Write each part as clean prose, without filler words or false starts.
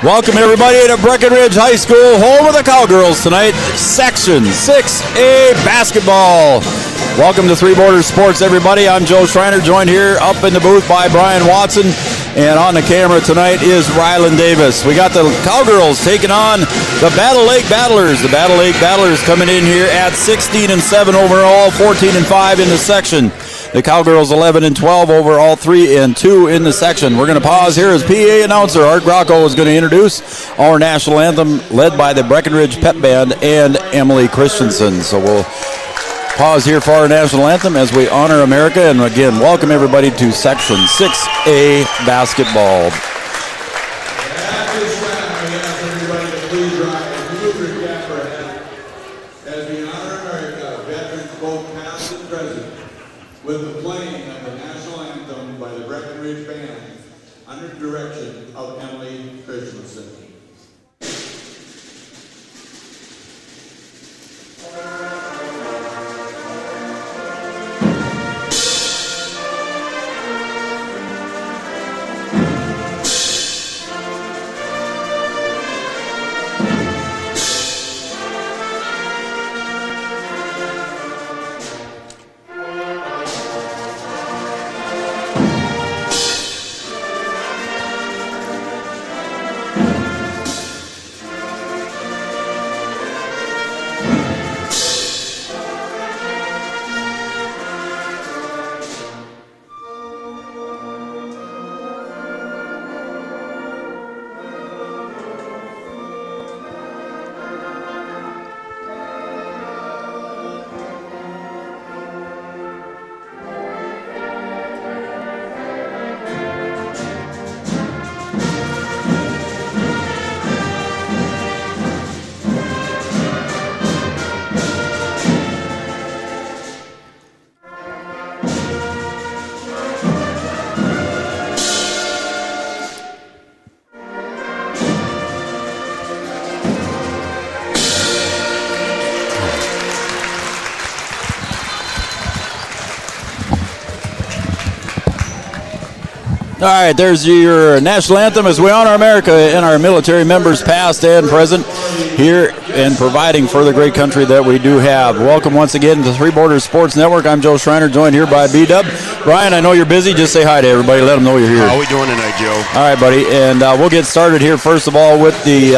Welcome everybody to Breckenridge High School, home of the Cowgirls tonight, Section 6A basketball. Welcome to Three Borders Sports, everybody. I'm Joe Schreiner, joined here up in the booth by Brian Watson, and on the camera tonight is Rylan Davis. We got the Cowgirls taking on the Battle Lake Battlers. The Battle Lake Battlers coming in here at 16-7 overall, 14-5 in the section. The Cowgirls 11-12 overall, 3-2 in the section. We're going to pause here as PA announcer Art Grocco is going to introduce our national anthem led by the Breckenridge Pep Band and Emily Christensen. So we'll pause here for our national anthem as we honor America. And again, welcome everybody to Section 6A basketball. With the playing of the national anthem by the Breckenridge Band under the direction of Emily Christensen. All right, there's your national anthem as we honor America and our military members past and present here and providing for the great country that we do have. Welcome once again to Three Borders Sports Network. I'm Joe Schreiner, joined here by B-Dub. Brian, I know you're busy. Just say hi to everybody. Let them know you're here. How are we doing tonight, Joe? All right, buddy, and we'll get started here first of all with the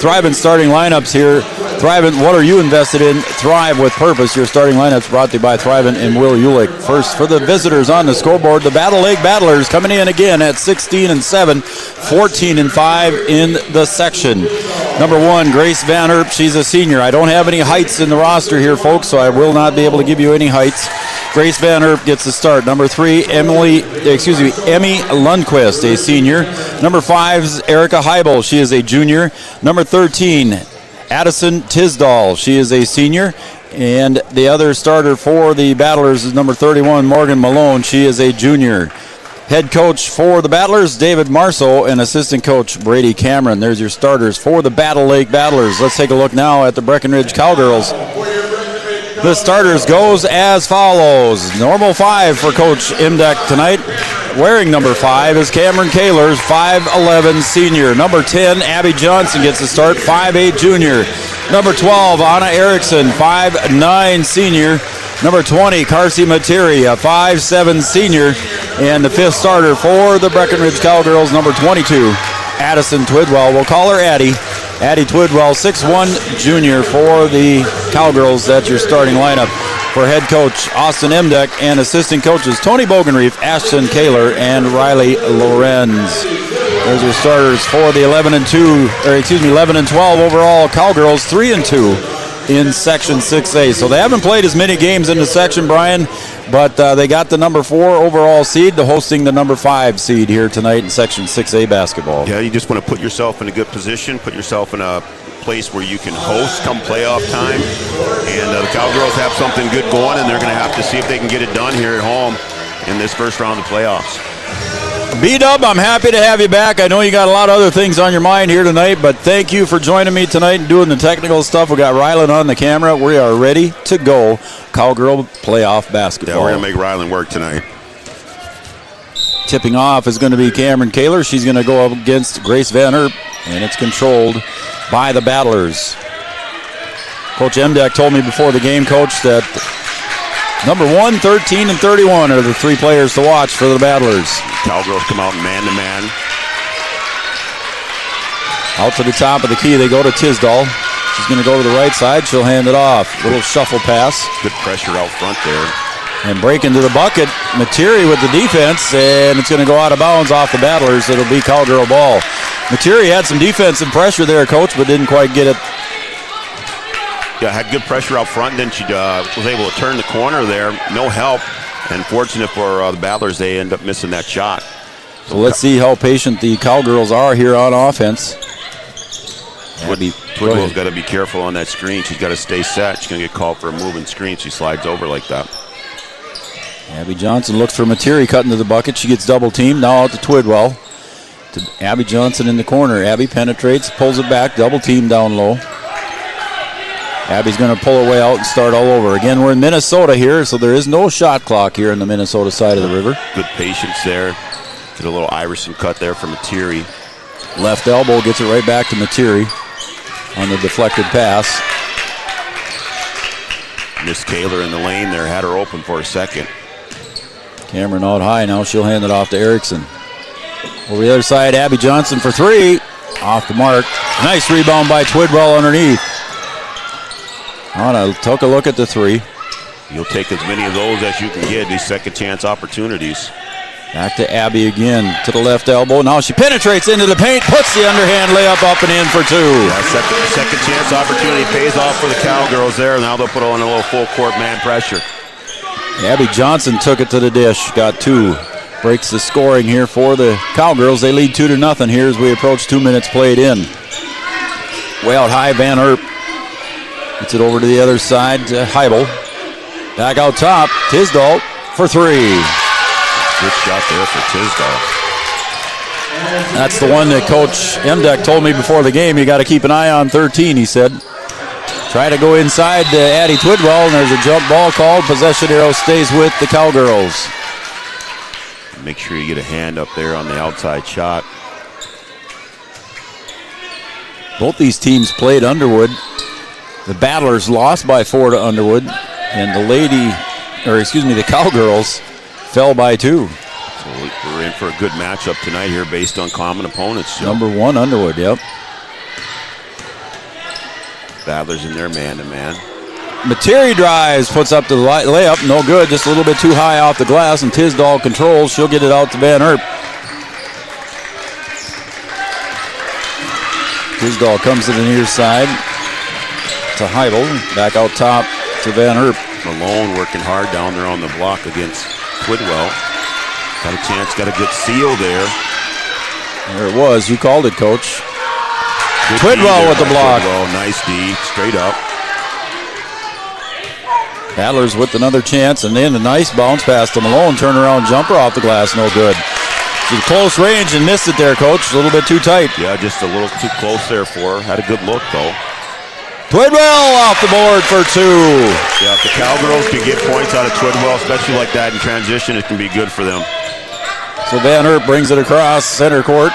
Thrivent starting lineups here. Thrivent, what are you invested in? Thrive with purpose. Your starting lineups brought to you by Thrivent and Will Ulick. First, for the visitors on the scoreboard, the Battle Lake Battlers coming in again at 16-7, 14-5 in the section. Number 1, Grace Van Erp. She's a senior. I don't have any heights in the roster here, folks, so I will not be able to give you any heights. Grace Van Erp gets the start. Number 3, Emmy Lundquist, a senior. Number 5 is Erica Heibel. She is a junior. Number 13, Addison Tisdall. She is a senior. And the other starter for the Battlers is number 31, Morgan Malone. She is a junior. Head coach for the Battlers, David Marceau, and assistant coach, Brady Cameron. There's your starters for the Battle Lake Battlers. Let's take a look now at the Breckenridge Cowgirls. The starters goes as follows. Normal 5 for Coach Imdeck tonight. Wearing number 5 is Cameron Kahlers, 5'11", senior. Number 10, Abby Johnson gets the start, 5'8", junior. Number 12, Anna Erickson, 5'9", senior. Number 20, Carsey Materi, a 5'7", senior. And the 5th starter for the Breckenridge Cowgirls, number 22, Addison Twidwell. We'll call her Addie. Addie Twidwell, 6'1", junior for the Cowgirls. That's your starting lineup. For head coach Austin Imdeck and assistant coaches Tony Bogenreef, Ashton Kaler, and Riley Lorenz. Those are starters for the 11-12 overall Cowgirls, 3-2 in Section 6A. So they haven't played as many games in the section, Brian, but they got the number 4 overall seed, hosting the number 5 seed here tonight in Section 6A basketball. Yeah, you just want to put yourself in a good position, put yourself in a place where you can host come playoff time. And the Cowgirls have something good going, and they're going to have to see if they can get it done here at home in this first round of the playoffs. B-Dub, I'm happy to have you back. I know you got a lot of other things on your mind here tonight, but thank you for joining me tonight and doing the technical stuff. We got Rylan on the camera. We are ready to go Cowgirl playoff basketball. Yeah, we're going to make Rylan work tonight. Tipping off is going to be Cameron Kaler. She's going to go up against Grace Van Erp. and it's controlled by the Battlers. Coach Emdeck told me before the game, Coach, that number 1, 13, and 31 are the 3 players to watch for the Battlers. Cowgirls come out man-to-man. Out to the top of the key, they go to Tisdall. She's going to go to the right side. She'll hand it off. Little shuffle pass. Good pressure out front there. And break into the bucket. Materi with the defense, and it's going to go out of bounds off the Battlers. It'll be Cowgirl ball. Materi had some defensive pressure there, Coach, but didn't quite get it. Yeah, had good pressure out front, and then she was able to turn the corner there. No help. And fortunate for the Battlers, they end up missing that shot. So let's see how patient the Cowgirls are here on offense. Twidwell's got to be careful on that screen. She's got to stay set. She's going to get called for a moving screen. She slides over like that. Abby Johnson looks for Materi cutting to the bucket. She gets double teamed. Now out to Twidwell. To Abby Johnson in the corner. Abby penetrates, pulls it back, double team down low. Abby's going to pull her way out and start all over. Again, we're in Minnesota here, so there is no shot clock here in the Minnesota side of the river. Good patience there. Get a little Iverson cut there from Materi. Left elbow gets it right back to Materi on the deflected pass. Miss Kaler in the lane there, had her open for a second. Cameron out high now. She'll hand it off to Erickson. Over the other side, Abby Johnson for 3. Off the mark. Nice rebound by Twidwell underneath. Anna took a look at the 3. You'll take as many of those as you can get, these second chance opportunities. Back to Abby again, to the left elbow. Now she penetrates into the paint, puts the underhand layup up and in for 2. Yeah, second chance opportunity pays off for the Cowgirls there. Now they'll put on a little full court man pressure. Abby Johnson took it to the dish, got 2. Breaks the scoring here for the Cowgirls. They lead 2-0 here as we approach 2 minutes played in. Way out high, Van Herp gets it over to the other side to Heibel. Back out top, Tisdall for 3. Good shot there for Tisdall. That's the one that Coach Emdeck told me before the game. You got to keep an eye on 13, he said. Try to go inside to Addie Twidwell, and there's a jump ball called. Possession arrow stays with the Cowgirls. Make sure you get a hand up there on the outside shot. Both these teams played Underwood. The Battlers lost by 4 to Underwood, and the Cowgirls fell by 2. So we're in for a good matchup tonight here based on common opponents. Joe. Number 1, Underwood, yep. Battlers in their man-to-man. Materi drives, puts up the layup, no good, just a little bit too high off the glass, and Tisdall controls. She'll get it out to Van Herp. Tisdall comes to the near side to Heibel, back out top to Van Herp. Malone working hard down there on the block against Twidwell. Got a chance, got a good seal there. There it was. You called it, Coach. Good Twidwell with the block. Twidwell, nice D, straight up. Battlers with another chance, and then a nice bounce pass to Malone. Turnaround jumper off the glass, no good. She's close range and missed it there, Coach. A little bit too tight. Yeah, just a little too close there for her. Had a good look, though. Twidwell off the board for 2. Yeah, if the Cowgirls can get points out of Twidwell, especially like that in transition, it can be good for them. So Van Herp brings it across center court.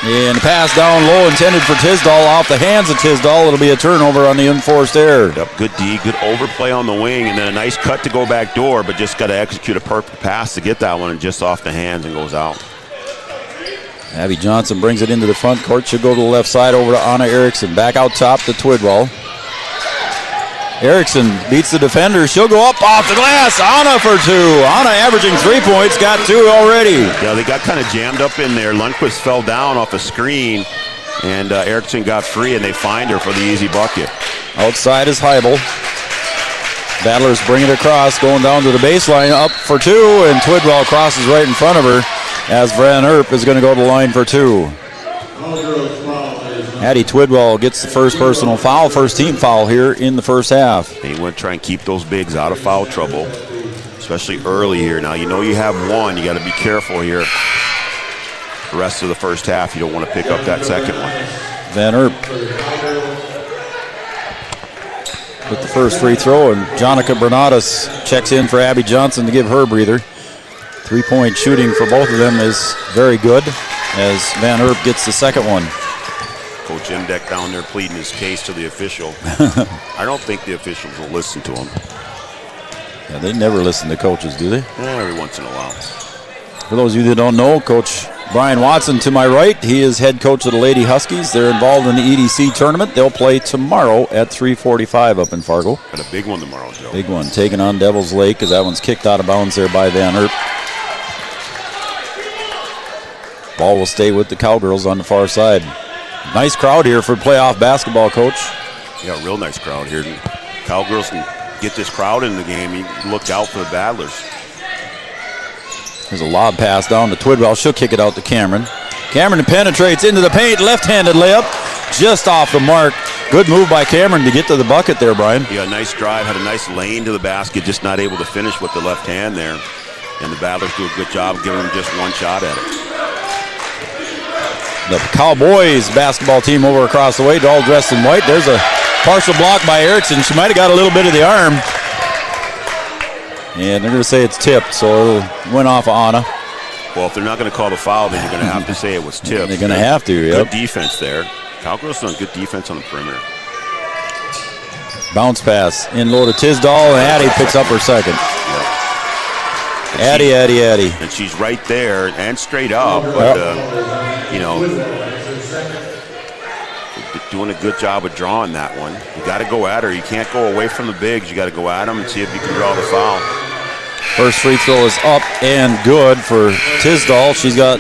And the pass down low intended for Tisdall off the hands of Tisdall. It'll be a turnover on the unforced error. Yep, good D, good overplay on the wing, and then a nice cut to go back door, but just got to execute a perfect pass to get that one, and just off the hands and goes out. Abby Johnson brings it into the front court. She'll go to the left side over to Anna Erickson. Back out top to Twidwell. Erickson beats the defender. She'll go up off the glass. Anna for 2. Anna averaging 3 points, got 2 already. Yeah, they got kind of jammed up in there. Lundquist fell down off a screen, and Erickson got free, and they find her for the easy bucket. Outside is Heibel. Battlers bring it across, going down to the baseline, up for 2, and Twidwell crosses right in front of her as Van Herp is going to go to the line for 2. Addie Twidwell gets the first personal foul, first team foul here in the first half. And you want to try and keep those bigs out of foul trouble, especially early here. Now, you know you have one. You got to be careful here. The rest of the first half, you don't want to pick up that second one. Van Herp with the first free throw, and Jonica Bernadas checks in for Abby Johnson to give her a breather. 3-point shooting for both of them is very good as Van Herp gets the second one. Coach Imdeck down there pleading his case to the official. I don't think the officials will listen to him. Yeah, they never listen to coaches, do they? Every once in a while. For those of you that don't know, Coach Brian Watson to my right, he is head coach of the Lady Huskies. They're involved in the EDC tournament. They'll play tomorrow at 3:45 up in Fargo. Got a big one tomorrow, Joe. Big one, taking on Devil's Lake, because that one's kicked out of bounds there by Van Herp. Ball will stay with the Cowgirls on the far side. Nice crowd here for playoff basketball, Coach. Yeah, real nice crowd here. Cowgirls can get this crowd in the game. You look out for the Battlers. There's a lob pass down to Twidwell. She'll kick it out to Cameron. Cameron penetrates into the paint. Left-handed layup just off the mark. Good move by Cameron to get to the bucket there, Brian. Yeah, nice drive. Had a nice lane to the basket. Just not able to finish with the left hand there. And the Battlers do a good job of giving them just one shot at it. The Cowboys basketball team over across the way, all dressed in white. There's a partial block by Erickson. She might have got a little bit of the arm. And they're going to say it's tipped, so it went off of Anna. Well, if they're not going to call the foul, then you're going to have to say it was tipped. They're going to have to, yep. Good defense there. Cowgirls done good defense on the perimeter. Bounce pass in low to Tisdall, and Addie picks up her second. Yep. Addie. And she's right there and straight up, but, doing a good job of drawing that one. You got to go at her. You can't go away from the bigs. You got to go at them and see if you can draw the foul. First free throw is up and good for Tisdall. She's got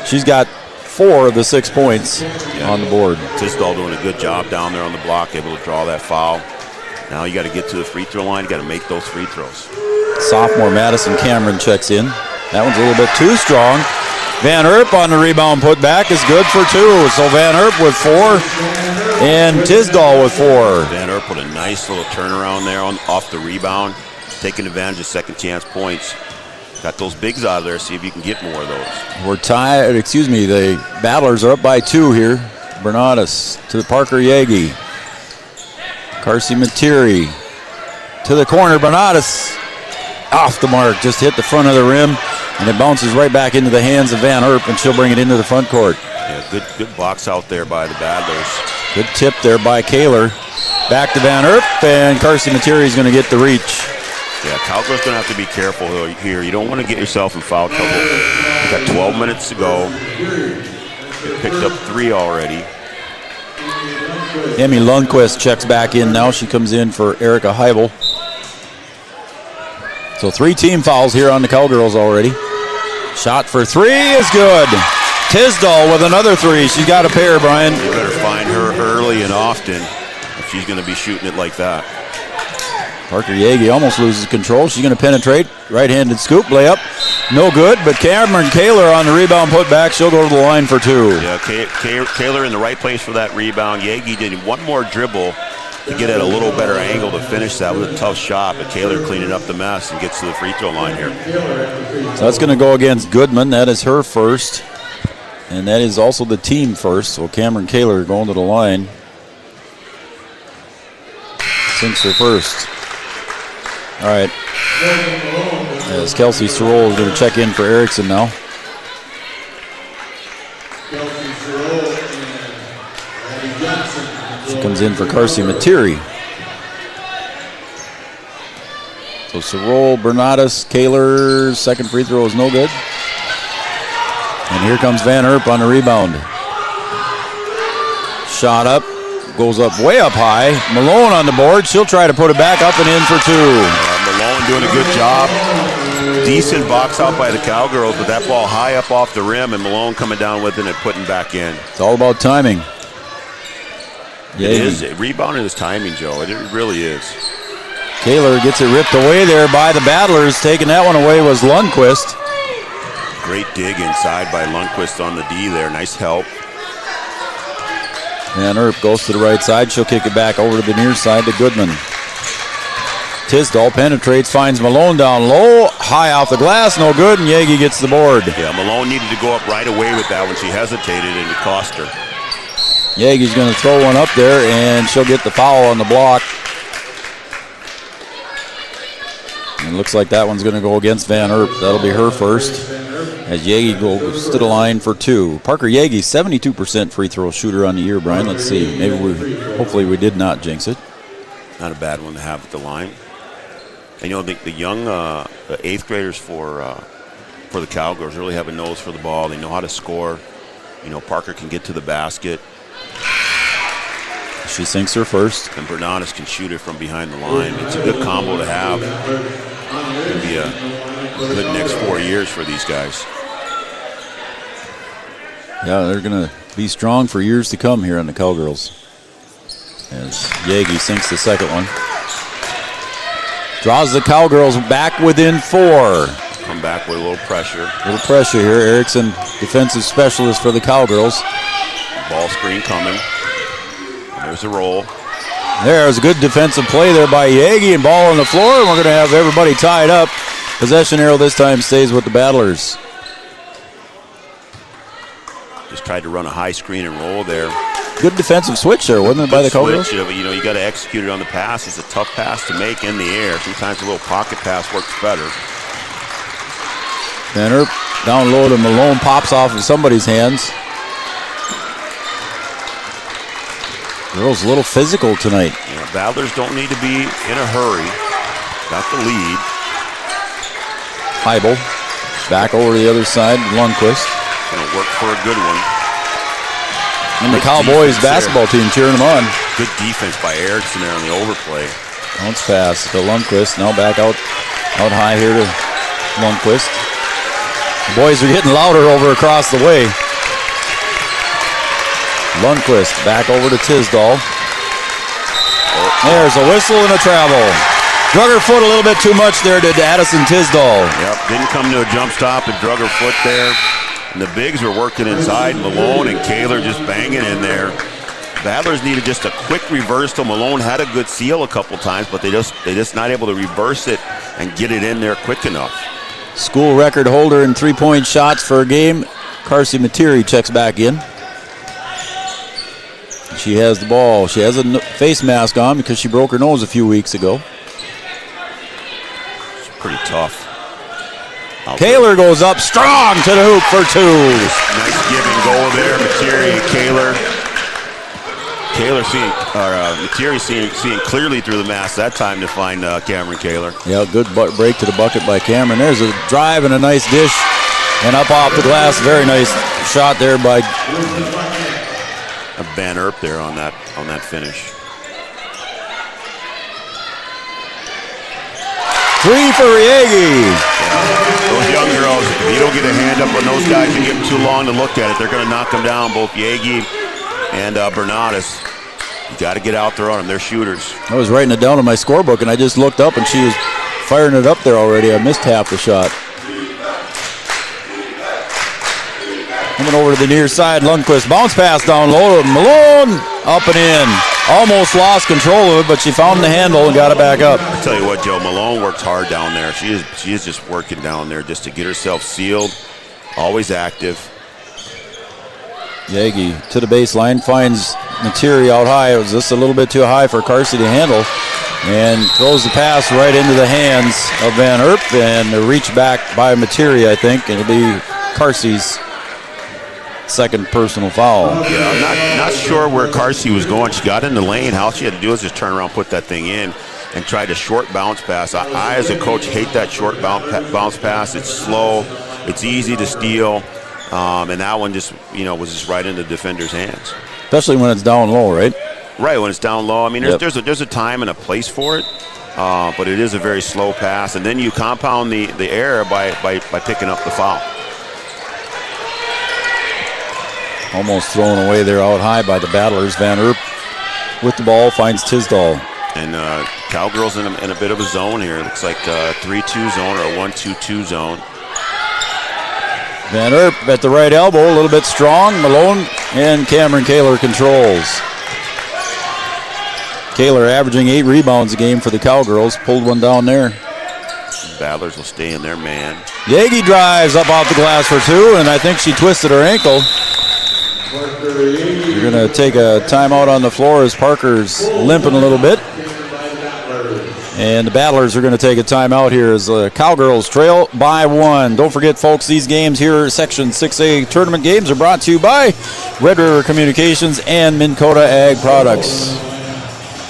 she's got 4 of the 6 points on the board. Tisdall doing a good job down there on the block, able to draw that foul. Now you got to get to the free throw line. You got to make those free throws. Sophomore Madison Cameron checks in. That one's a little bit too strong. Van Herp on the rebound put back is good for 2. So Van Herp with 4 and Tisdall with 4. Van Herp with a nice little turnaround there off the rebound, taking advantage of second chance points. Got those bigs out of there. See if you can get more of those. We're tied. The Battlers are up by 2 here. Bernadas to the Parker Yagi. Carsey Materi to the corner. Bernadas off the mark. Just hit the front of the rim. And it bounces right back into the hands of Van Herp, and she'll bring it into the front court. Yeah, good box out there by the Battlers. Good tip there by Kaler. Back to Van Herp, and Carsey Materi is going to get the reach. Yeah, Cowgirls going to have to be careful here. You don't want to get yourself in foul trouble. You got 12 minutes to go. Picked up 3 already. Emmy Lundquist checks back in now. She comes in for Erica Heibel. So 3 team fouls here on the Cowgirls already. Shot for 3 is good. Tisdall with another 3. She's got a pair, Brian. You better find her early and often if she's going to be shooting it like that. Parker Yagi almost loses control. She's going to penetrate. Right-handed scoop, layup. No good, but Cameron Kaler on the rebound put back. She'll go to the line for 2. Yeah, Kaler in the right place for that rebound. Yagi did one more dribble to get at a little better angle to finish that with a tough shot, but Kaler cleaning up the mess and gets to the free throw line here. So that's going to go against Goodman. That is her first, and that is also the team first. So Cameron Kaler going to the line. Sinks her first. All right. As Kelsey Sorrell is going to check in for Erickson now. She comes in for Carsey Materi. So Sorrell, Bernadas, Kaler's second free throw is no good. And here comes Van Herp on the rebound. Shot up, goes up way up high. Malone on the board. She'll try to put it back up and in for 2. Malone doing a good job. Decent box out by the Cowgirls, but that ball high up off the rim, and Malone coming down with it and putting back in. It's all about timing. It is. Rebounding is timing, Joe. It really is. Kaler gets it ripped away there by the Battlers. Taking that one away was Lundquist. Great dig inside by Lundquist on the D there. Nice help. Van Herp goes to the right side. She'll kick it back over to the near side to Goodman. Tisdall penetrates, finds Malone down low. High off the glass, no good, and Yagi gets the board. Yeah, Malone needed to go up right away with that when she hesitated, and it cost her. Yagi's going to throw one up there, and she'll get the foul on the block. And it looks like that one's going to go against Van Herp. That'll be her first. as Yagi goes to the line for 2. Parker Yagi, 72% free throw shooter on the year, Brian. Let's see. Hopefully we did not jinx it. Not a bad one to have at the line. And, the young the 8th graders for the Cowgirls really have a nose for the ball. They know how to score. Parker can get to the basket. She sinks her first. And Bernardus can shoot it from behind the line. It's a good combo to have. It's going to be a good next 4 years for these guys. Yeah, they're going to be strong for years to come here on the Cowgirls. As Yagi sinks the second one. Draws the Cowgirls back within 4. Come back with a little pressure. A little pressure here. Erickson, defensive specialist for the Cowgirls. Ball screen coming. There's a roll. There's a good defensive play there by Yagi, and ball on the floor, and we're going to have everybody tied up. Possession arrow this time stays with the Battlers. Just tried to run a high screen and roll there. Good defensive switch there, wasn't it, by the Cowgirls? You got to execute it on the pass. It's a tough pass to make in the air. Sometimes a little pocket pass works better. Van Erp down low to Malone, pops off of somebody's hands. Girls a little physical tonight. Battlers don't need to be in a hurry. Got the lead. Heibel back over to the other side. Lundquist. Going to work for a good one. And the Cowboys basketball team cheering them on. Good defense by Erickson there on the overplay. Bounce pass to Lundquist. Now back out high here to Lundquist. The boys are getting louder over across the way. Lundquist back over to Tisdall. There's a whistle and a travel. Drug her foot a little bit too much there to Addison Tisdall. Yep, didn't come to a jump stop and drug her foot there. And the bigs were working inside. Malone and Kaler just banging in there. Battlers needed just a quick reversal. Malone had a good seal a couple times, but they just not able to reverse it and get it in there quick enough. School record holder in 3-point shots for a game. Carsey Materi checks back in. She has the ball. She has a face mask on because she broke her nose a few weeks ago. It's pretty tough. Kaler goes up strong to the hoop for 2. Nice give and go there. Materi and Kaler. Materi seeing clearly through the mask that time to find Cameron Kaler. Yeah, good break to the bucket by Cameron. There's a drive and a nice dish. And up off the glass, very nice shot there by Van Erp there on that finish. 3 for Yagi. Those young girls, if you don't get a hand up on those guys and give them too long to look at it, they're going to knock them down, both Yagi and Bernardus. You got to get out there on them. They're shooters. I was writing it down in my scorebook, and I just looked up, and she was firing it up there already. I missed half the shot. Coming over to the near side, Lundquist. Bounce pass down low. Malone up and in. Almost lost control of it, but she found the handle and got it back up. I tell you what, Joe, Malone works hard down there. She is just working down there just to get herself sealed. Always active. Yagi to the baseline, finds Materi out high. It was just a little bit too high for Carsey to handle. And throws the pass right into the hands of Van Erp, and a reach back by Materi, I think. It'll be Carsey's second personal foul. Yeah, I'm not sure where Carsey was going. She got in the lane. All she had to do was just turn around, put that thing in, and try to short bounce pass. I as a coach, hate that short bounce pass. It's slow. It's easy to steal. And that one just, was just right in the defender's hands. Especially when it's down low, right? Right, when it's down low. I mean, there's a time and a place for it, but it is a very slow pass. And then you compound the error by picking up the foul. Almost thrown away there out high by the Battlers. Van Erp with the ball finds Tisdall. And Cowgirls in a bit of a zone here. It looks like a 3-2 zone or a 1-2-2 zone. Van Erp at the right elbow, a little bit strong. Malone and Cameron Kaler controls. Kaler averaging 8 rebounds a game for the Cowgirls. Pulled one down there. Battlers will stay in their man. Yagi drives up off the glass for 2, and I think she twisted her ankle. You're going to take a timeout on the floor as Parker's limping a little bit. And the Battlers are going to take a timeout here as the Cowgirls trail by 1. Don't forget, folks, these games here, Section 6A tournament games, are brought to you by Red River Communications and Minn Kota Ag Products.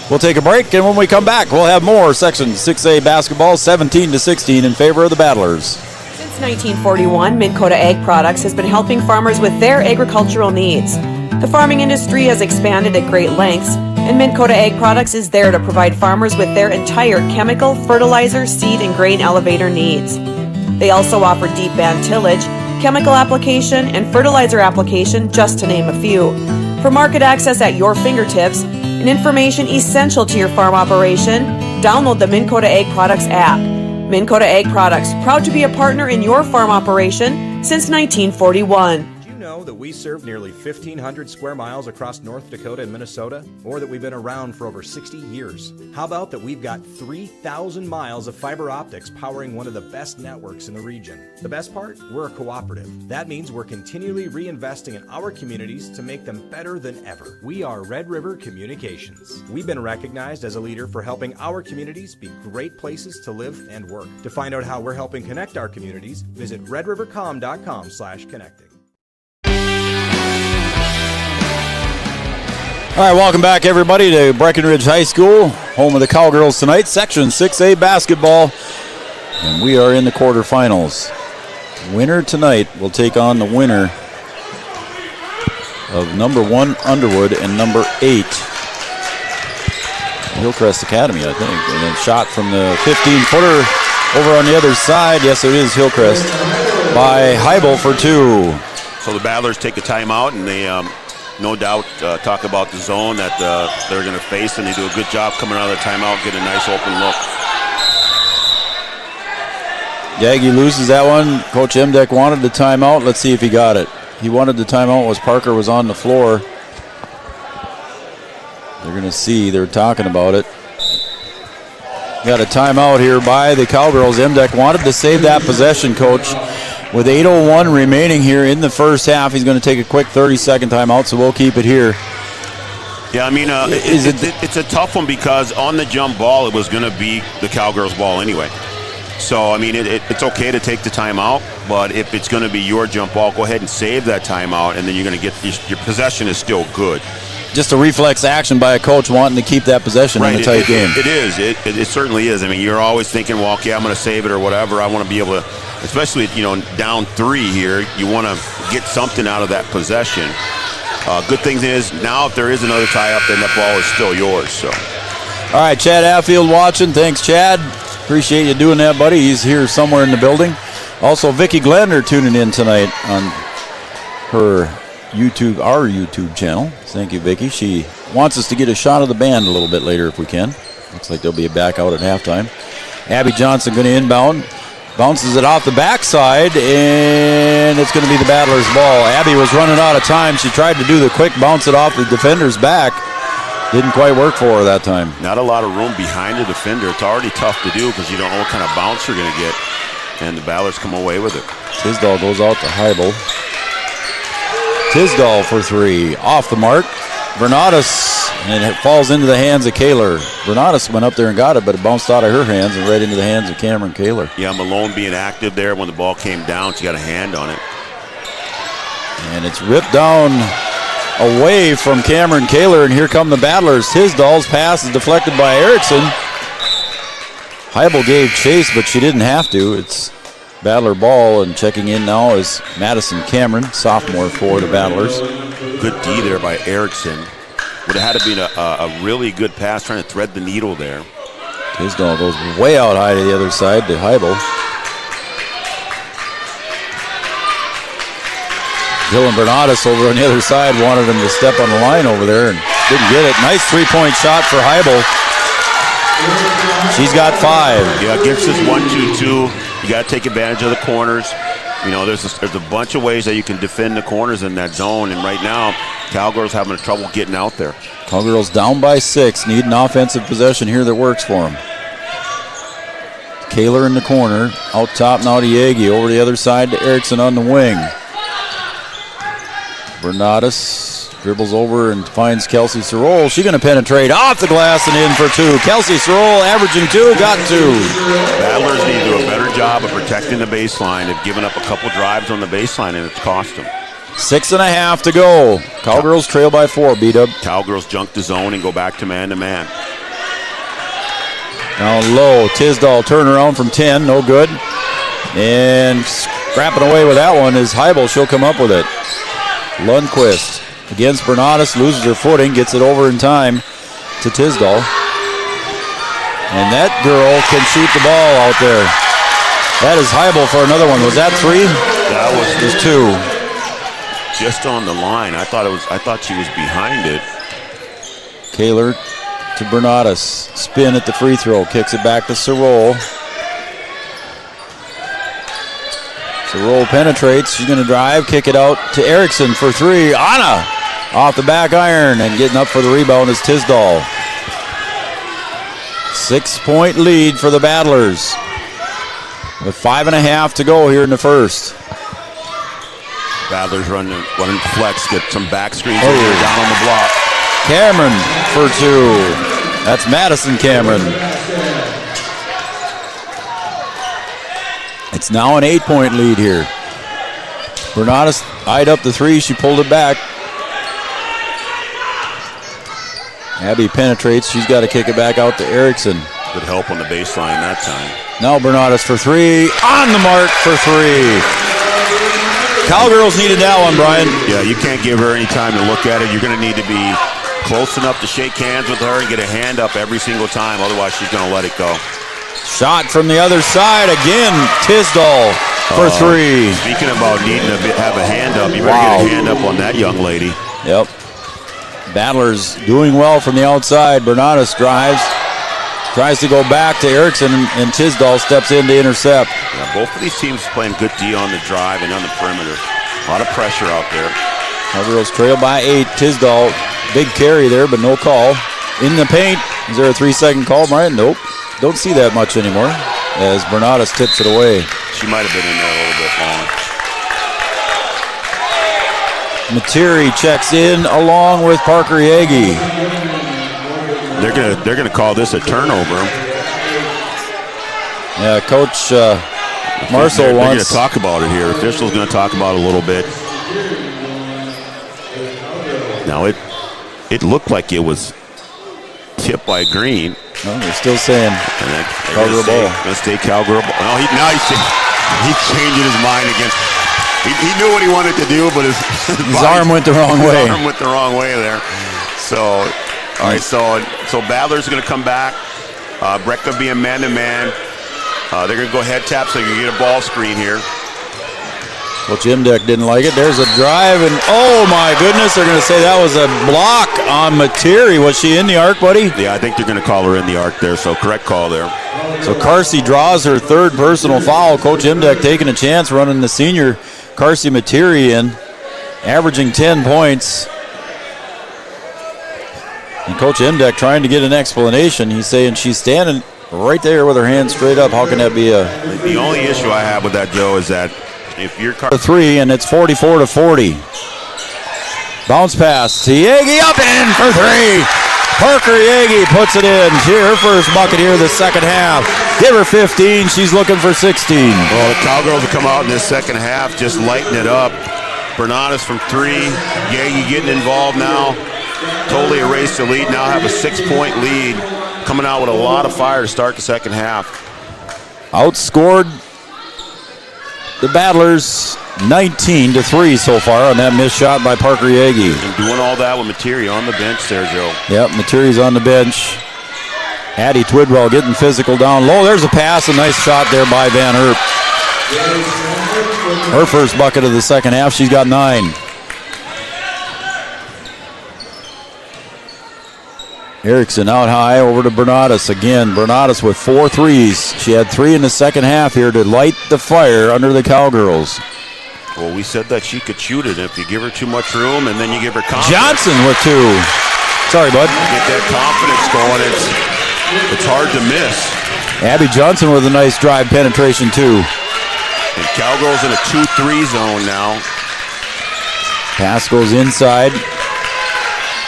We'll take a break, and when we come back, we'll have more Section 6A basketball, 17-16 in favor of the Battlers. Since 1941, Minn Kota Ag Products has been helping farmers with their agricultural needs. The farming industry has expanded at great lengths, and Minn Kota Ag Products is there to provide farmers with their entire chemical, fertilizer, seed, and grain elevator needs. They also offer deep band tillage, chemical application, and fertilizer application, just to name a few. For market access at your fingertips and information essential to your farm operation, download the Minn Kota Ag Products app. Minn Kota Ag Products, proud to be a partner in your farm operation since 1941. That we serve nearly 1,500 square miles across North Dakota and Minnesota, or that we've been around for over 60 years? How about that we've got 3,000 miles of fiber optics powering one of the best networks in the region? The best part? We're a cooperative. That means we're continually reinvesting in our communities to make them better than ever. We are Red River Communications. We've been recognized as a leader for helping our communities be great places to live and work. To find out how we're helping connect our communities, visit redrivercom.com/connecting. All right, welcome back, everybody, to Breckenridge High School, home of the Cowgirls tonight, Section 6A basketball, and we are in the quarterfinals. Winner tonight will take on the winner of number 1 Underwood and number 8 Hillcrest Academy, I think. And then shot from the 15-footer over on the other side. Yes, it is Hillcrest by Heibel for 2. So the Battlers take a timeout, and they no doubt talk about the zone that they're going to face, and they do a good job coming out of the timeout, get a nice open look. Yagi loses that one. Coach Emdeck wanted the timeout. Let's see if he got it. He wanted the timeout as Parker was on the floor. They're going to see. They're talking about it. Got a timeout here by the Cowgirls. Emdeck wanted to save that possession, Coach. With 8:01 remaining here in the first half, he's going to take a quick 30-second timeout, so we'll keep it here. Yeah, I mean, it's a tough one because on the jump ball, it was going to be the Cowgirls' ball anyway. So, I mean, it's okay to take the timeout, but if it's going to be your jump ball, go ahead and save that timeout, and then you're going to get your possession is still good. Just a reflex action by a coach wanting to keep that possession in a tight game. It is. It certainly is. I mean, you're always thinking, well, okay, I'm going to save it or whatever. I want to be able to, especially, down 3 here, you want to get something out of that possession. Good thing is, now if there is another tie-up, then that ball is still yours. So, all right, Chad Affield watching. Thanks, Chad. Appreciate you doing that, buddy. He's here somewhere in the building. Also, Vicki Glender tuning in tonight on her our YouTube channel. Thank you, Vicki. She wants us to get a shot of the band a little bit later if we can. Looks like they'll be back out at halftime. Abby Johnson going to inbound. Bounces it off the backside, and it's going to be the Battlers' ball. Abby was running out of time. She tried to do the quick bounce it off the defender's back. Didn't quite work for her that time. Not a lot of room behind the defender. It's already tough to do because you don't know what kind of bounce you're going to get. And the Battlers come away with it. Tisdall goes out to Heibel. Tisdall for 3. Off the mark. Bernatus, and it falls into the hands of Kaler. Bernatus went up there and got it, but it bounced out of her hands and right into the hands of Cameron Kaler. Yeah, Malone being active there when the ball came down. She got a hand on it. And it's ripped down away from Cameron Kaler, and here come the Battlers. Tisdall's pass is deflected by Erickson. Heibel gave chase, but she didn't have to. It's Battler ball, and checking in now is Madison Cameron, sophomore for the Battlers. Good D there by Erickson. Would have had to be a really good pass trying to thread the needle there. Tisdall goes way out high to the other side to Heibel. Dylan Bernatus over on the other side wanted him to step on the line over there and didn't get it. Nice three-point shot for Heibel. She's got 5. Yeah, against this 1-2-2, you got to take advantage of the corners. There's a bunch of ways that you can defend the corners in that zone, and right now, Cowgirls having trouble getting out there. Cowgirls down by 6, need an offensive possession here that works for them. Kaler in the corner, out top now to Yagi, over the other side to Erickson on the wing. Bernatus Dribbles over and finds Kelsey Sorrell. She's going to penetrate off the glass and in for 2. Kelsey Sorrell averaging 2, got 2. Battlers need to do a better job of protecting the baseline. They've given up a couple drives on the baseline, and it's cost them. 6.5 to go. Cowgirls trail by 4, B-Dub. Cowgirls junk the zone and go back to man-to-man. Now low, Tisdall turnaround from 10, no good. And scrapping away with that one is Heibel. She'll come up with it. Lundquist against Bernatus, loses her footing, gets it over in time to Tisdall. And that girl can shoot the ball out there. That is Heibel for another one. Was that 3? That was just 2. Just on the line. I thought she was behind it. Kaler to Bernatus. Spin at the free throw. Kicks it back to Sorrell. Sorrell penetrates. She's going to drive. Kick it out to Erickson for 3. Anna off the back iron. And getting up for the rebound is Tisdall. 6-point lead for the Battlers. With 5.5 to go here in the first. Battlers running flex, get some back screens over here, down on the block. Cameron for 2. That's Madison Cameron. It's now an 8-point lead here. Bernatus eyed up the 3. She pulled it back. Abby penetrates. She's got to kick it back out to Erickson. Good help on the baseline that time. Now Bernatus for 3. On the mark for 3. Cowgirls needed that one, Brian. Yeah, you can't give her any time to look at it. You're going to need to be close enough to shake hands with her and get a hand up every single time. Otherwise, she's going to let it go. Shot from the other side again. Tisdall for 3. Speaking about needing to have a hand up, you better get a hand up on that young lady. Yep. Battlers doing well from the outside. Bernatus drives. Tries to go back to Erickson, and Tisdall steps in to intercept. Yeah, both of these teams playing good D on the drive and on the perimeter. A lot of pressure out there. Cowgirls trail by 8. Tisdall, big carry there, but no call. In the paint, is there a 3-second call, Brian? Nope. Don't see that much anymore as Bernatus tips it away. She might have been in there a little bit long. Materi checks in along with Parker Yagi. They're gonna call this a turnover. Yeah, Coach Marcel they're wants. Going to talk about it here. Official's going to talk about it a little bit. Now it looked like it was tipped by Green. No, they're still saying Cowgirl ball. Going to stay Cowgirl ball. No, he's changing his mind again. He knew what he wanted to do, but his arm went the wrong way. His arm went the wrong way there. So. All right, so Badler's going to come back. Brecka being man-to-man. They're going to go head tap so you can get a ball screen here. Coach Imdeck didn't like it. There's a drive, and oh my goodness, they're going to say that was a block on Materi. Was she in the arc, buddy? Yeah, I think they're going to call her in the arc there, so correct call there. So Carsey draws her 3rd personal foul. Coach Imdeck taking a chance running the senior Carsey Materi in, averaging 10 points. And Coach Imdeck trying to get an explanation. He's saying she's standing right there with her hands straight up. How can that be a... The only issue I have with that, Joe, is that if you're... 3, and it's 44-40. Bounce pass to Yagi, up in for 3. Parker Yagi puts it in. Her first bucket here the second half. Give her 15. She's looking for 16. Well, the Cowgirls will come out in this second half, just lighten it up. Bernatus from 3. Yagi getting involved now. Totally erased the lead. Now have a 6-point lead. Coming out with a lot of fire to start the second half. Outscored the Battlers 19-3 so far on that missed shot by Parker Yagi. And doing all that with Materi on the bench there, Joe. Yep, Materi's on the bench. Addie Twidwell getting physical down low. There's a pass, a nice shot there by Van Herp. Her first bucket of the second half. She's got 9. Erickson out high over to Bernatus again. Bernatus with 4 threes. She had 3 in the second half here to light the fire under the Cowgirls. Well, we said that she could shoot it if you give her too much room and then you give her confidence. Johnson with 2. Sorry, bud. Get that confidence going. It's hard to miss. Abby Johnson with a nice drive penetration too. And Cowgirls in a 2-3 zone now. Pass goes inside.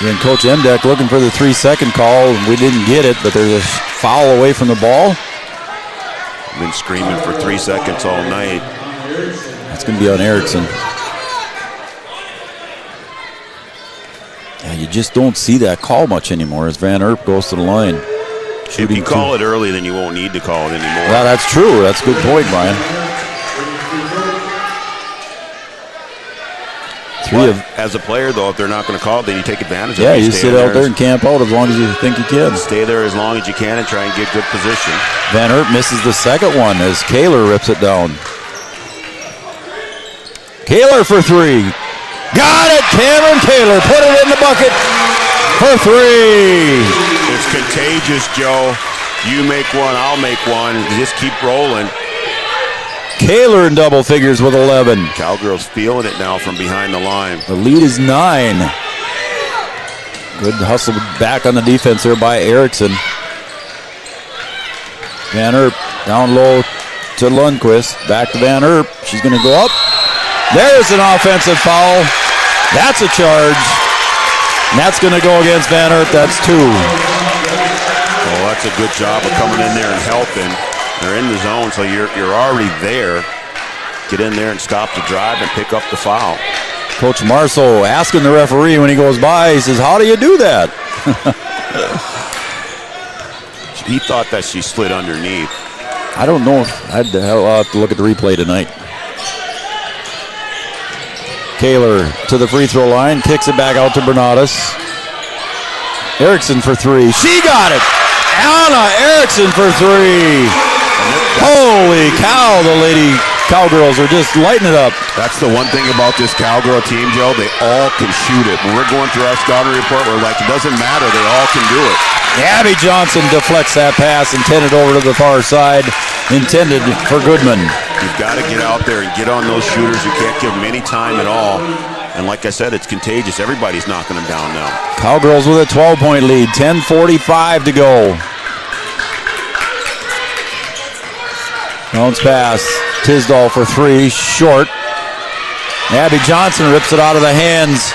Then Coach Emdeck looking for the 3-second call. We didn't get it, but there's a foul away from the ball. Been screaming for 3 seconds all night. That's going to be on Erickson. Yeah, you just don't see that call much anymore as Van Erp goes to the line. If you call it early, then you won't need to call it anymore. Well, that's true. That's a good point, Brian. As a player, though, if they're not going to call it, then you take advantage of it. Yeah, you sit out there and camp out as long as you think you can. Stay there as long as you can and try and get good position. Van Erp misses the second one as Kaler rips it down. Kaler for 3. Got it! Cameron Kaler put it in the bucket for 3. It's contagious, Joe. You make one, I'll make one. Just keep rolling. Kaler in double figures with 11. Cowgirls feeling it now from behind the line. The lead is 9. Good hustle back on the defense there by Erickson. Van Erp down low to Lundquist. Back to Van Erp. She's going to go up. There's an offensive foul. That's a charge. And that's going to go against Van Erp. That's 2. Oh, that's a good job of coming in there and helping. They're in the zone, so you're already there. Get in there and stop the drive and pick up the foul. Coach Marceau asking the referee when he goes by, he says, how do you do that? He thought that she slid underneath. I don't know. I'll have to look at the replay tonight. Kaler to the free throw line, kicks it back out to Bernadas. Erickson for 3. She got it! Anna Erickson for 3. Holy cow, the Lady Cowgirls are just lighting it up. That's the one thing about this Cowgirl team, Joe. They all can shoot it. When we're going through our scouting report, we're like, it doesn't matter. They all can do it. Abby Johnson deflects that pass, intended over to the far side, intended for Goodman. You've got to get out there and get on those shooters. You can't give them any time at all. And like I said, it's contagious. Everybody's knocking them down now. Cowgirls with a 12-point lead, 10:45 to go. Bounce pass. Tisdall for 3, short. Abby Johnson rips it out of the hands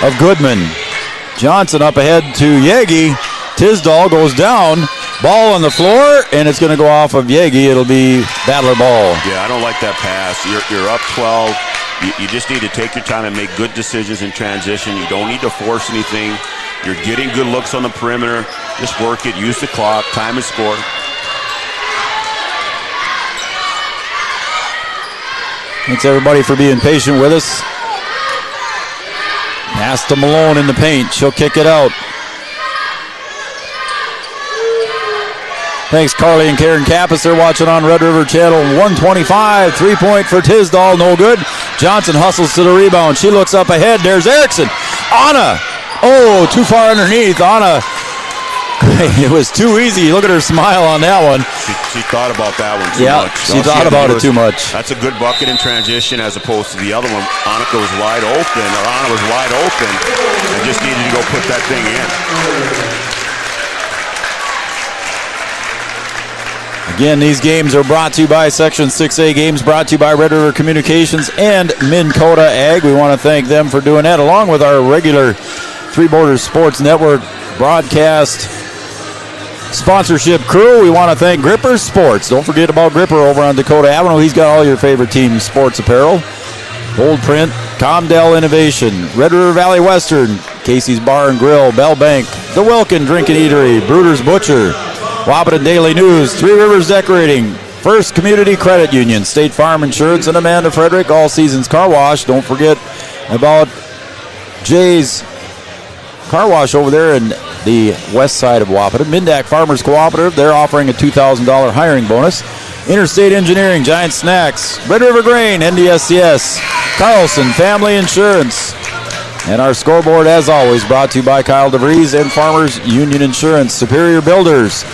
of Goodman. Johnson up ahead to Yegi. Tisdall goes down. Ball on the floor, and it's going to go off of Yegi. It'll be Battler ball. Yeah, I don't like that pass. You're up 12. You just need to take your time and make good decisions in transition. You don't need to force anything. You're getting good looks on the perimeter. Just work it. Use the clock. Time and score. Thanks, everybody, for being patient with us. Pass to Malone in the paint. She'll kick it out. Thanks, Carly and Karen Kappas. They're watching on Red River Channel 125. 3-point for Tisdall. No good. Johnson hustles to the rebound. She looks up ahead. There's Erickson. Anna. Oh, too far underneath. Anna. It was too easy. Look at her smile on that one. She thought about that one too much. She thought about it too much. That's a good bucket in transition as opposed to the other one. Anna was wide open and just needed to go put that thing in. Again, these games are brought to you by Section 6A Games, brought to you by Red River Communications and Minn Kota Ag. We want to thank them for doing that, along with our regular Three Borders Sports Network broadcast sponsorship crew. We want to thank Gripper Sports. Don't forget about Gripper over on Dakota Avenue. He's got all your favorite team sports apparel. Bold Print, Comdell Innovation, Red River Valley Western, Casey's Bar and Grill, Bell Bank, The Wilkin Drink and Eatery, Bruder's Butcher, Wapaton Daily News, Three Rivers Decorating, First Community Credit Union, State Farm Insurance, and Amanda Frederick, All Seasons Car Wash. Don't forget about Jay's Car Wash over there in the west side of Wapaton. Mindak Farmers Cooperative, they're offering a $2,000 hiring bonus. Interstate Engineering, Giant Snacks, Red River Grain, NDSCS, Carlson Family Insurance. And our scoreboard, as always, brought to you by Kyle DeVries and Farmers Union Insurance. Superior Builders,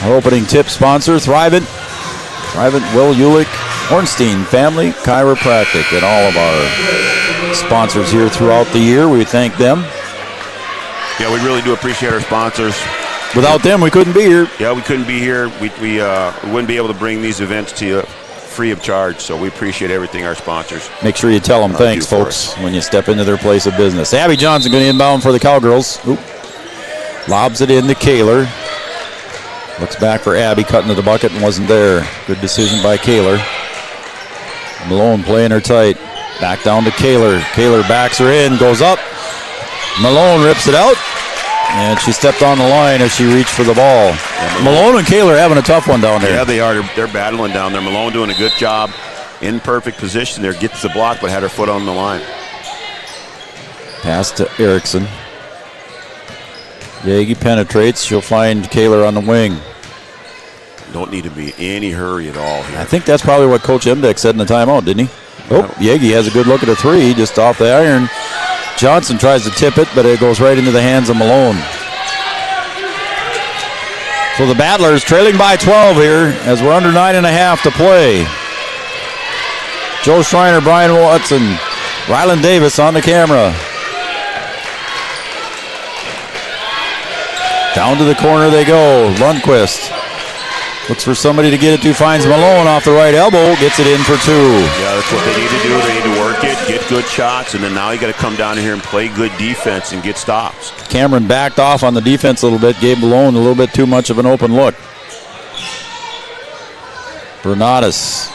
our opening tip sponsor, Thrivent, Will Ulick, Ornstein Family Chiropractic, and all of our sponsors here throughout the year. We thank them. Yeah, we really do appreciate our sponsors. Without them, we couldn't be here. Yeah, we couldn't be here. We wouldn't be able to bring these events to you free of charge. So we appreciate everything our sponsors. Make sure you tell them thanks, folks, when you step into their place of business. Abby Johnson going to inbound for the Cowgirls. Oop. Lobs it in to Kaler. Looks back for Abby, cutting to the bucket and wasn't there. Good decision by Kaler. Malone playing her tight. Back down to Kaler. Kaler backs her in, goes up. Malone rips it out. And she stepped on the line as she reached for the ball. Yeah, Malone and Kaler having a tough one down there. Yeah, they are. They're battling down there. Malone doing a good job. In perfect position there. Gets the block, but had her foot on the line. Pass to Erickson. Yagi penetrates. She'll find Kaler on the wing. Don't need to be in any hurry at all here. I think that's probably what Coach Emdeck said in the timeout, didn't he? Oh, Yagi has a good look at a three, just off the iron. Johnson tries to tip it, but it goes right into the hands of Malone. So the Battlers trailing by 12 here as we're under 9.5 to play. Joe Schreiner, Brian Watson, Ryland Davis on the camera. Down to the corner they go. Lundquist looks for somebody to get it to, finds Malone off the right elbow, gets it in for two. Yeah, that's what they need to do. They need to work it, get good shots, and then now you got to come down here and play good defense and get stops. Cameron backed off on the defense a little bit, gave Malone a little bit too much of an open look. Bernatus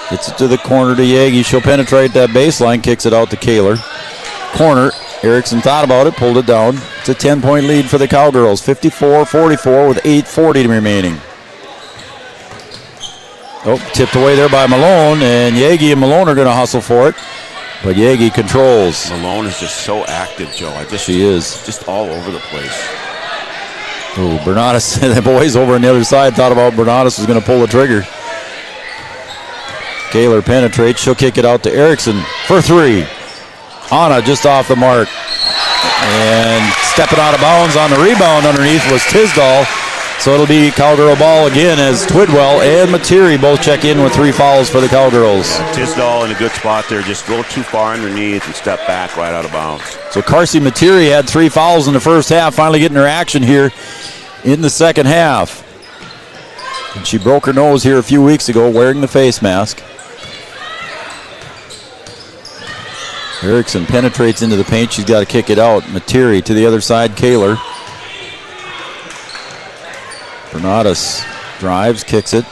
gets it to the corner to Yagi. She'll penetrate that baseline, kicks it out to Kaler. Corner. Erickson thought about it, pulled it down. It's a 10-point lead for the Cowgirls, 54-44 with 8:40 remaining. Oh, tipped away there by Malone, and Yagi and Malone are going to hustle for it, but Yagi controls. Malone is just so active, Joe. She is. Just all over the place. Oh, Bernatus, the boys over on the other side thought about Bernatus was going to pull the trigger. Kaler penetrates, she'll kick it out to Erickson for three. Anna just off the mark. And stepping out of bounds on the rebound underneath was Tisdall. So it'll be Cowgirl ball again as Twidwell and Materi both check in with 3 fouls for the Cowgirls. Yeah, Tisdall in a good spot there, just a little too far underneath and step back right out of bounds. So Carsey Materi had 3 fouls in the first half, finally getting her action here in the second half. And she broke her nose here a few weeks ago wearing the face mask. Erickson penetrates into the paint. She's got to kick it out. Materi to the other side. Kaler. Bernatus drives, kicks it.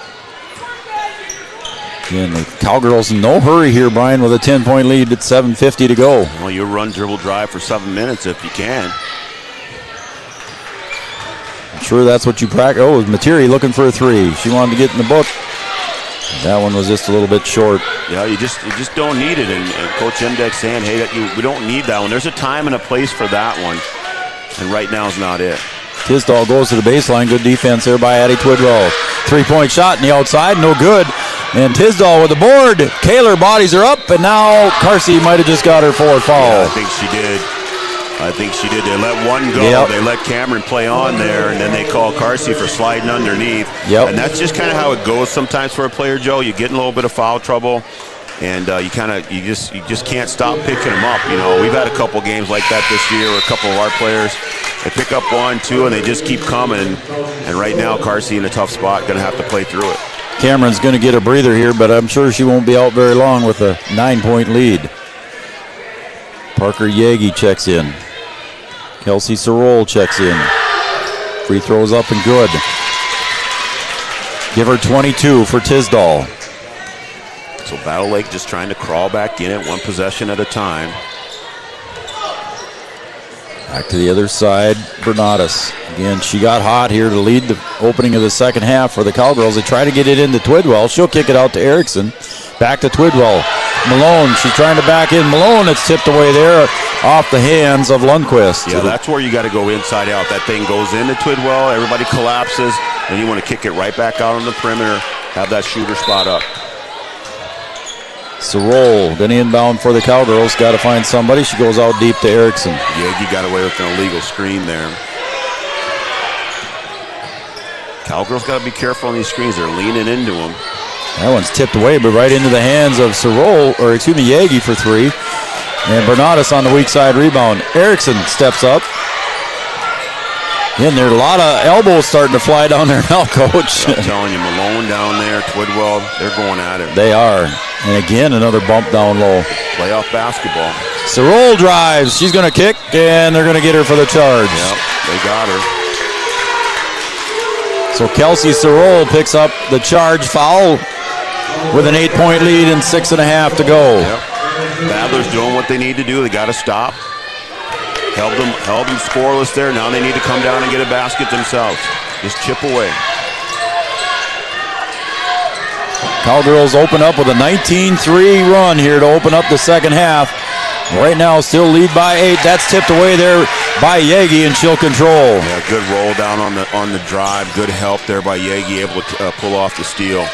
Again, the Cowgirls in no hurry here, Brian, with a 10-point lead at 7:50 to go. Well, you run dribble drive for 7 minutes if you can. I'm sure that's what you practice. Oh, Materi looking for a 3. She wanted to get in the book. That one was just a little bit short. Yeah, you just don't need it. And Coach Emdeck saying, hey, we don't need that one. There's a time and a place for that one. And right now is not it. Tisdall goes to the baseline. Good defense there by Addie Twidwell. 3-point shot in the outside. No good. And Tisdall with the board. Kaler bodies her up. And now Carsey might have just got her 4th foul. Yeah, I think she did. They let one go. Yep. They let Cameron play on there, and then they call Carsey for sliding underneath. Yep. And that's just kind of how it goes sometimes for a player, Joe. You get in a little bit of foul trouble, and you just can't stop picking them up. You know, we've had a couple games like that this year where a couple of our players, they pick up 1, 2, and they just keep coming. And right now, Carsey in a tough spot, going to have to play through it. Cameron's going to get a breather here, but I'm sure she won't be out very long with a 9-point lead. Parker Yagi checks in. Kelsey Sorol checks in. Free throws up and good. Give her 22 for Tisdall. So Battle Lake just trying to crawl back in it, 1 possession at a time. Back to the other side, Bernatus. Again, she got hot here to lead the opening of the second half for the Cowgirls. They try to get it into Twidwell. She'll kick it out to Erickson. Back to Twidwell. Malone, she's trying to back in. Malone, it's tipped away there off the hands of Lundquist. Yeah, that's where you got to go inside out. That thing goes into Twidwell, everybody collapses, and you want to kick it right back out on the perimeter, have that shooter spot up. Sorol, then inbound for the Cowgirls. Got to find somebody. She goes out deep to Erickson. Yagi got away with an illegal screen there. Cowgirls got to be careful on these screens. They're leaning into them. That one's tipped away, but right into the hands of Yagi for 3. And Bernatus on the weak side rebound. Erickson steps up. And there are a lot of elbows starting to fly down there now, Coach. I'm telling you, Malone down there, Twidwell, they're going at it. They are. And again, another bump down low. Playoff basketball. Sorrell drives. She's going to kick, and they're going to get her for the charge. Yep, they got her. So Kelsey Sorrell picks up the charge foul with an 8-point lead and 6.5 to go. Yep. Badler's doing what they need to do. They got to stop. Held them scoreless there. Now they need to come down and get a basket themselves. Just chip away. Cowgirls open up with a 19-3 run here to open up the second half. Right now still lead by 8. That's tipped away there by Yagi, and she'll control. Yeah, good roll down on the drive. Good help there by Yagi, able to pull off the steal.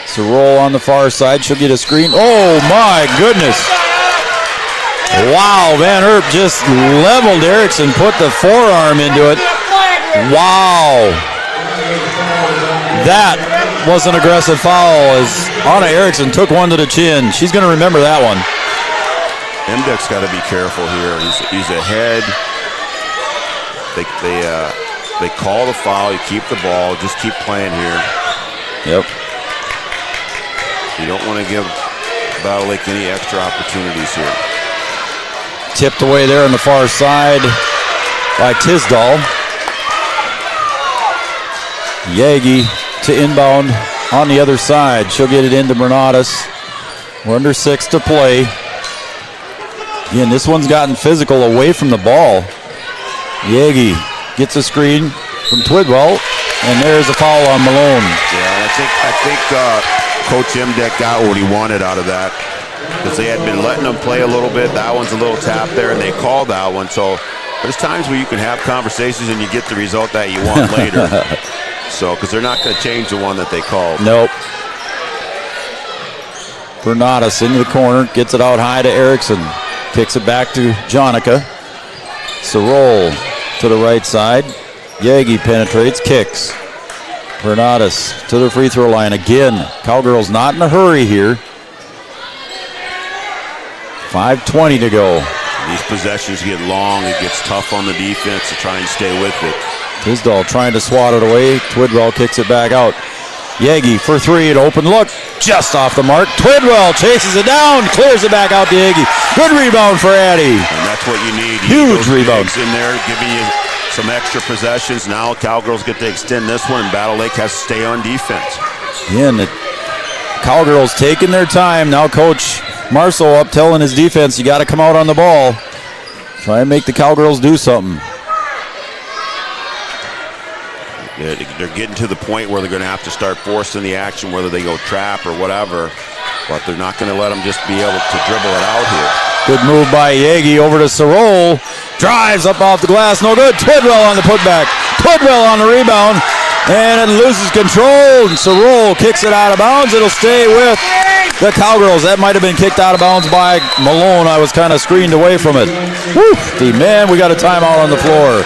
Sorrell on the far side. She'll get a screen. Oh, my goodness. Wow, Van Herp just leveled Erickson, put the forearm into it. Wow. That was an aggressive foul as Anna Erickson took one to the chin. She's going to remember that one. Mdek's got to be careful here. He's ahead. They call the foul. You keep the ball. Just keep playing here. Yep. You don't want to give Battle Lake any extra opportunities here. Tipped away there on the far side by Tisdall. Yagi to inbound on the other side. She'll get it into Bernadas. We're under 6 to play. Again, this one's gotten physical away from the ball. Yagi gets a screen from Twidwell, and there's a foul on Malone. Yeah, I think Coach Mdek got what he wanted out of that, because they had been letting them play a little bit. That one's a little tap there, and they called that one. So there's times where you can have conversations and you get the result that you want later. So, because they're not going to change the one that they called. Nope. Bernadas into the corner, gets it out high to Erickson. Kicks it back to Jonica. Sorrell to the right side. Yagi penetrates, kicks. Bernadas to the free throw line again. Cowgirls not in a hurry here. 5:20 to go. These possessions get long. It gets tough on the defense to try and stay with it. Tisdall trying to swat it away. Twidwell kicks it back out. Yagi for three, an open look, just off the mark. Twidwell chases it down, clears it back out to Yagi. Good rebound for Addie. And that's what you need. Huge rebound in there, giving you some extra possessions. Now Cowgirls get to extend this one, and Battle Lake has to stay on defense. Yeah, and the Cowgirls taking their time. Now Coach Marceau up telling his defense, you got to come out on the ball. Try and make the Cowgirls do something. They're getting to the point where they're going to have to start forcing the action, whether they go trap or whatever, but they're not going to let them just be able to dribble it out here. Good move by Yagi over to Sorrell. Drives up off the glass, no good. Twidwell on the putback. Twidwell on the rebound, and it loses control. And Sorrell kicks it out of bounds. It'll stay with the Cowgirls. That might have been kicked out of bounds by Malone. I was kind of screened away from it. Woo! Man, we got a timeout on the floor.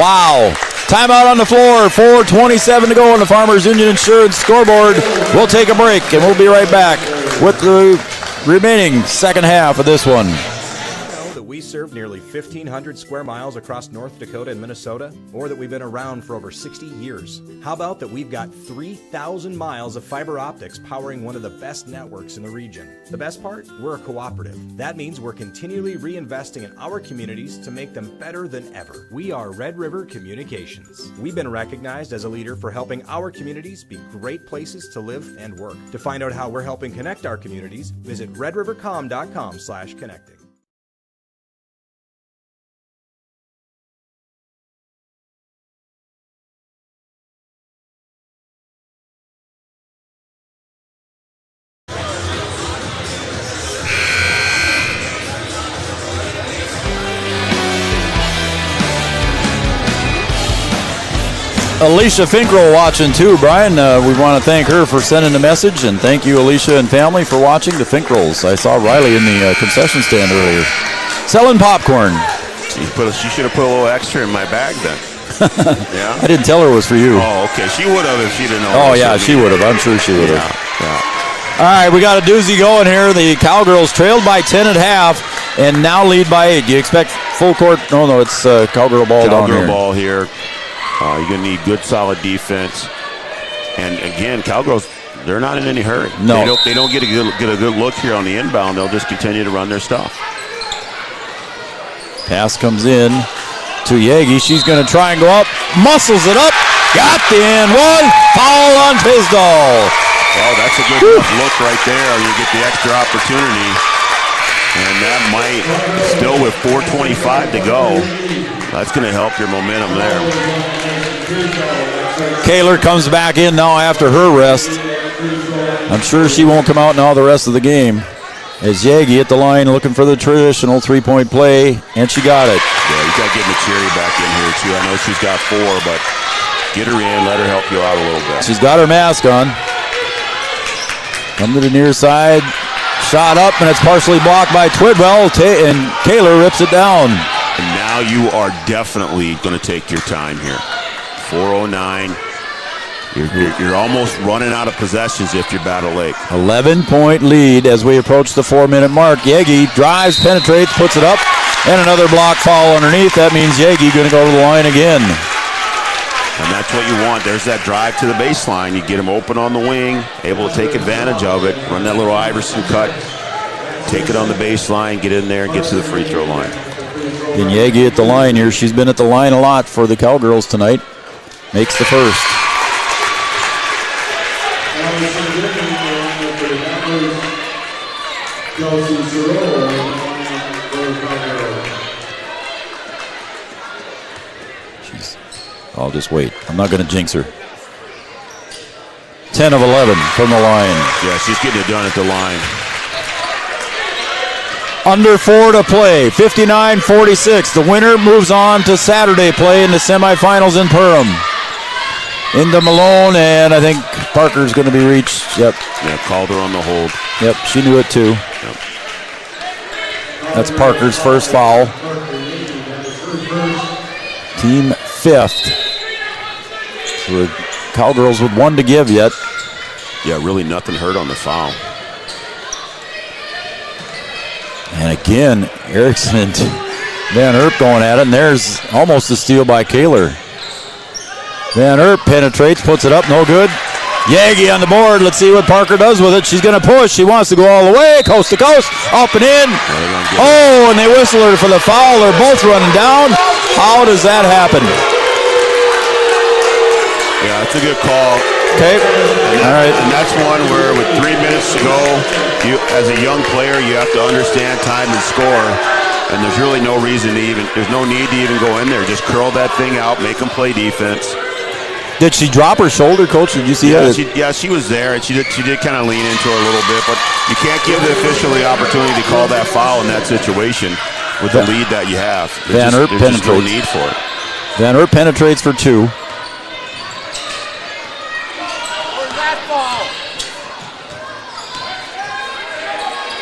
Wow. Timeout on the floor, 4:27 to go on the Farmers Union Insurance scoreboard. We'll take a break, and we'll be right back with the remaining second half of this one. We serve nearly 1,500 square miles across North Dakota and Minnesota, or that we've been around for over 60 years. How about that we've got 3,000 miles of fiber optics powering one of the best networks in the region? The best part? We're a cooperative. That means we're continually reinvesting in our communities to make them better than ever. We are Red River Communications. We've been recognized as a leader for helping our communities be great places to live and work. To find out how we're helping connect our communities, visit redrivercom.com/connecting. Alicia Finkrell watching too, Brian. We want to thank her for sending the message, and thank you, Alicia and family, for watching the Finkrells. I saw Riley in the concession stand earlier, selling popcorn. She should have put a little extra in my bag then. Yeah, I didn't tell her it was for you. Oh, okay. She would have if she didn't know. Oh, yeah, she would have. I'm sure she would have. Yeah. All right, we got a doozy going here. The Cowgirls trailed by 10 at half and now lead by 8. Do you expect full court? No, it's Cowgirl ball down here. Cowgirl ball here. You're going to need good, solid defense. And again, Cowgirls, they're not in any hurry. No. They don't get a good look here on the inbound. They'll just continue to run their stuff. Pass comes in to Yagi. She's going to try and go up. Muscles it up. Got the end one. Foul on Tisdall. Well, that's a good enough look right there. You get the extra opportunity. And that might, still with 4:25 to go, that's going to help your momentum there. Kaler comes back in now after her rest. I'm sure she won't come out now the rest of the game. As Yagi at the line looking for the traditional three-point play, and she got it. Yeah, you got to get Macheri back in here, too. I know she's got 4, but get her in, let her help you out a little bit. She's got her mask on. Come to the near side. Shot up, and it's partially blocked by Twidwell, and Kaler rips it down. And now you are definitely going to take your time here. 4:09. You're almost running out of possessions if you're Battle Lake. 11-point lead as we approach the 4-minute mark. Yagi drives, penetrates, puts it up, and another block foul underneath. That means Yagi going to go to the line again. And that's what you want. There's that drive to the baseline. You get them open on the wing, able to take advantage of it, run that little Iverson cut, take it on the baseline, get in there, and get to the free throw line. And Yagi at the line here. She's been at the line a lot for the Cowgirls tonight. Makes the first. I'll just wait. I'm not going to jinx her. 10 of 11 from the line. Yeah, she's getting it done at the line. Under 4 to play. 59-46. The winner moves on to Saturday play in the semifinals in Perham. Into Malone, and I think Parker's going to be reached. Yep. Yeah, called her on the hold. Yep, she knew it too. Yep. That's Parker's first foul. Team 5th. So the Cowgirls with 1 to give yet. Yeah, really nothing hurt on the foul. And again, Erickson and Van Erp going at it, and there's almost a steal by Kaler. Van Erp penetrates, puts it up, no good. Yagi on the board. Let's see what Parker does with it. She's going to push. She wants to go all the way, coast to coast, up and in. Oh, and they whistle her for the foul. They're both running down. How does that happen? Yeah, it's a good call. Okay. All right. And that's one where with 3 minutes to go, you, as a young player, you have to understand time and score. And there's really no reason to there's no need to even go in there. Just curl that thing out, make them play defense. Did she drop her shoulder, Coach? Did you see that? She was there, and she did kind of lean into her a little bit, but you can't give the official the opportunity to call that foul in that situation with the lead that you have. Van Erp penetrates. There's no need for it. Van Erp penetrates for 2.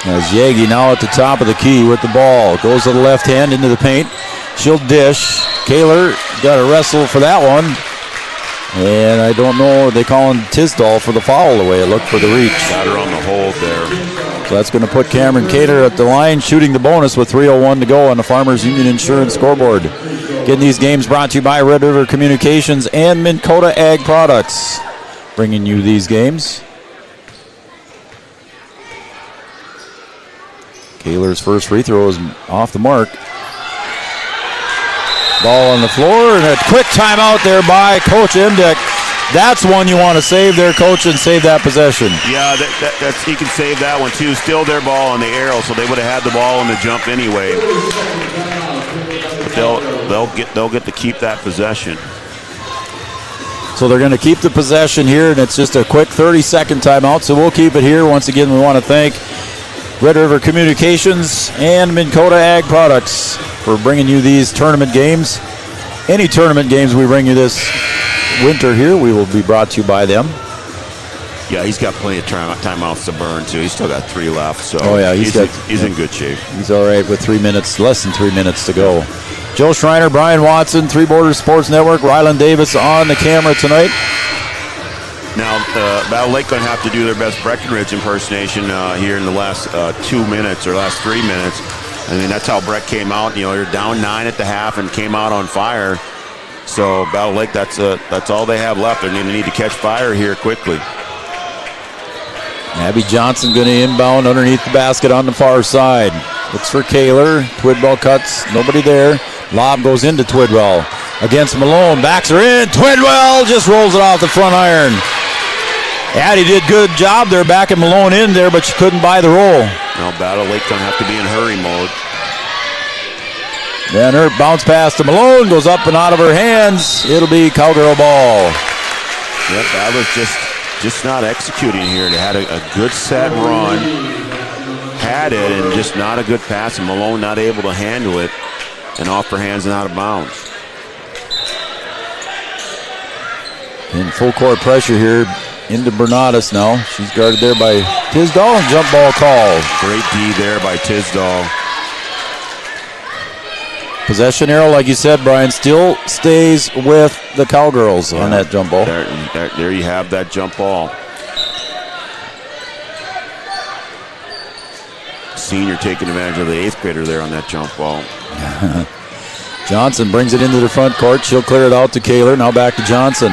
As Yagi now at the top of the key with the ball. Goes to the left hand into the paint. She'll dish. Kaler got to wrestle for that one. And I don't know, they calling Tisdall for the foul the way it looked for the reach. Got her on the hold there. So that's going to put Cameron Kaler at the line, shooting the bonus with 3:01 to go on the Farmers Union Insurance scoreboard. Getting these games brought to you by Red River Communications and Minn Kota Ag Products. Bringing you these games. Kaler's first free throw is off the mark. Ball on the floor, and a quick timeout there by Coach Imdick. That's one you want to save there, Coach, and save that possession. Yeah, that's he can save that one too. Still their ball on the arrow, so they would have had the ball on the jump anyway. But they'll get to keep that possession. So they're going to keep the possession here, and it's just a quick 30-second timeout. So we'll keep it here. Once again, we want to thank Red River Communications and Minn Kota Ag Products for bringing you these tournament games. Any tournament games we bring you this winter here, we will be brought to you by them. Yeah, he's got plenty of timeouts to burn too. He's still got 3 left, so he's in good shape. He's all right with 3 minutes, less than 3 minutes to go. Joe Schreiner, Brian Watson, Three Borders Sports Network, Ryland Davis on the camera tonight. Now, Battle Lake going to have to do their best Breckenridge impersonation here in the last 2 minutes or last 3 minutes. I mean, that's how Breck came out. You know, they're down 9 at the half and came out on fire. So Battle Lake, that's all they have left. They're going to need to catch fire here quickly. Abby Johnson going to inbound underneath the basket on the far side. Looks for Kaler. Twidwell cuts. Nobody there. Lob goes into Twidwell. Against Malone. Backs her in. Twidwell just rolls it off the front iron. Addie did good job there backing Malone in there, but she couldn't buy the roll. Now Battle Lake going to have to be in hurry mode. Van Herp bounce pass to Malone. Goes up and out of her hands. It'll be Cowgirl ball. Yep, Battle's just not executing here. They had a good set run. Had it and just not a good pass. And Malone not able to handle it. And off her hands and out of bounds. In full court pressure here into Bernadas now. She's guarded there by Tisdall. Jump ball call. Great D there by Tisdall. Possession arrow, like you said, Brian, still stays with the Cowgirls on that jump ball. There you have that jump ball. Senior taking advantage of the 8th grader there on that jump ball. Johnson brings it into the front court. She'll clear it out to Kaler. Now back to Johnson.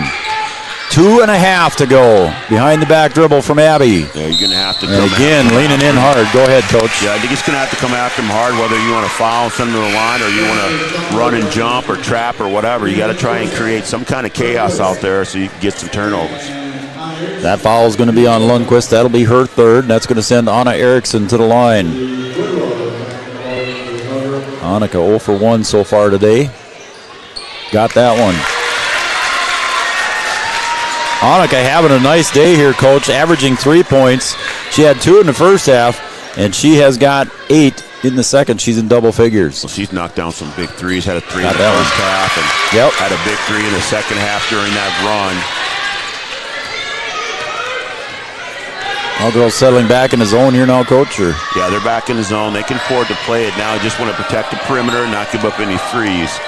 2.5 to go. Behind the back dribble from Abby. Yeah, you're going to have to. And again, leaning in hard. Go ahead, Coach. Yeah, I think he's going to have to come after him hard, whether you want to foul, send him to the line, or you want to run and jump or trap or whatever. You got to try and create some kind of chaos out there so you can get some turnovers. That foul is going to be on Lundquist. That'll be her third. That's going to send Anna Eriksson to the line. Annika 0 for 1 so far today. Got that one. Annika having a nice day here, Coach, averaging 3 points. She had 2 in the first half, and she has got 8 in the second. She's in double figures. Well, she's knocked down some big threes, had a 3 in the that first half, and Yep. had a big 3 in the second half during that run. All girls settling back in the zone here now, Coach? Or? Yeah, they're back in the zone. They can afford to play it now. Just want to protect the perimeter and not give up any threes.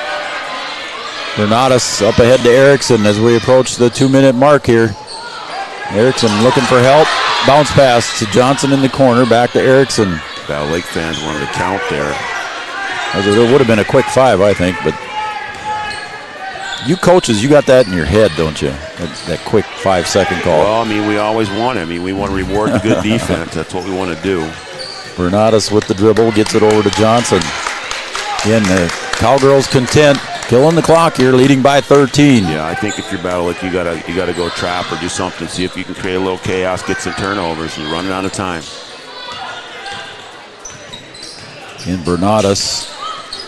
Bernadas up ahead to Eriksson as we approach the 2-minute mark here. Eriksson looking for help. Bounce pass to Johnson in the corner. Back to Eriksson. Battle Lake fans wanted to count there. It would have been a quick 5, I think, but you coaches, you got that in your head, don't you? That quick 5-second call. Well, I mean, we always want it. I mean, we want to reward the good defense. That's what we want to do. Bernadas with the dribble, gets it over to Johnson. Again, the Cowgirls content, killing the clock here, leading by 13. Yeah, I think if you're Battle Lake, you gotta go trap or do something. See if you can create a little chaos, get some turnovers, and you're running out of time. And Bernadas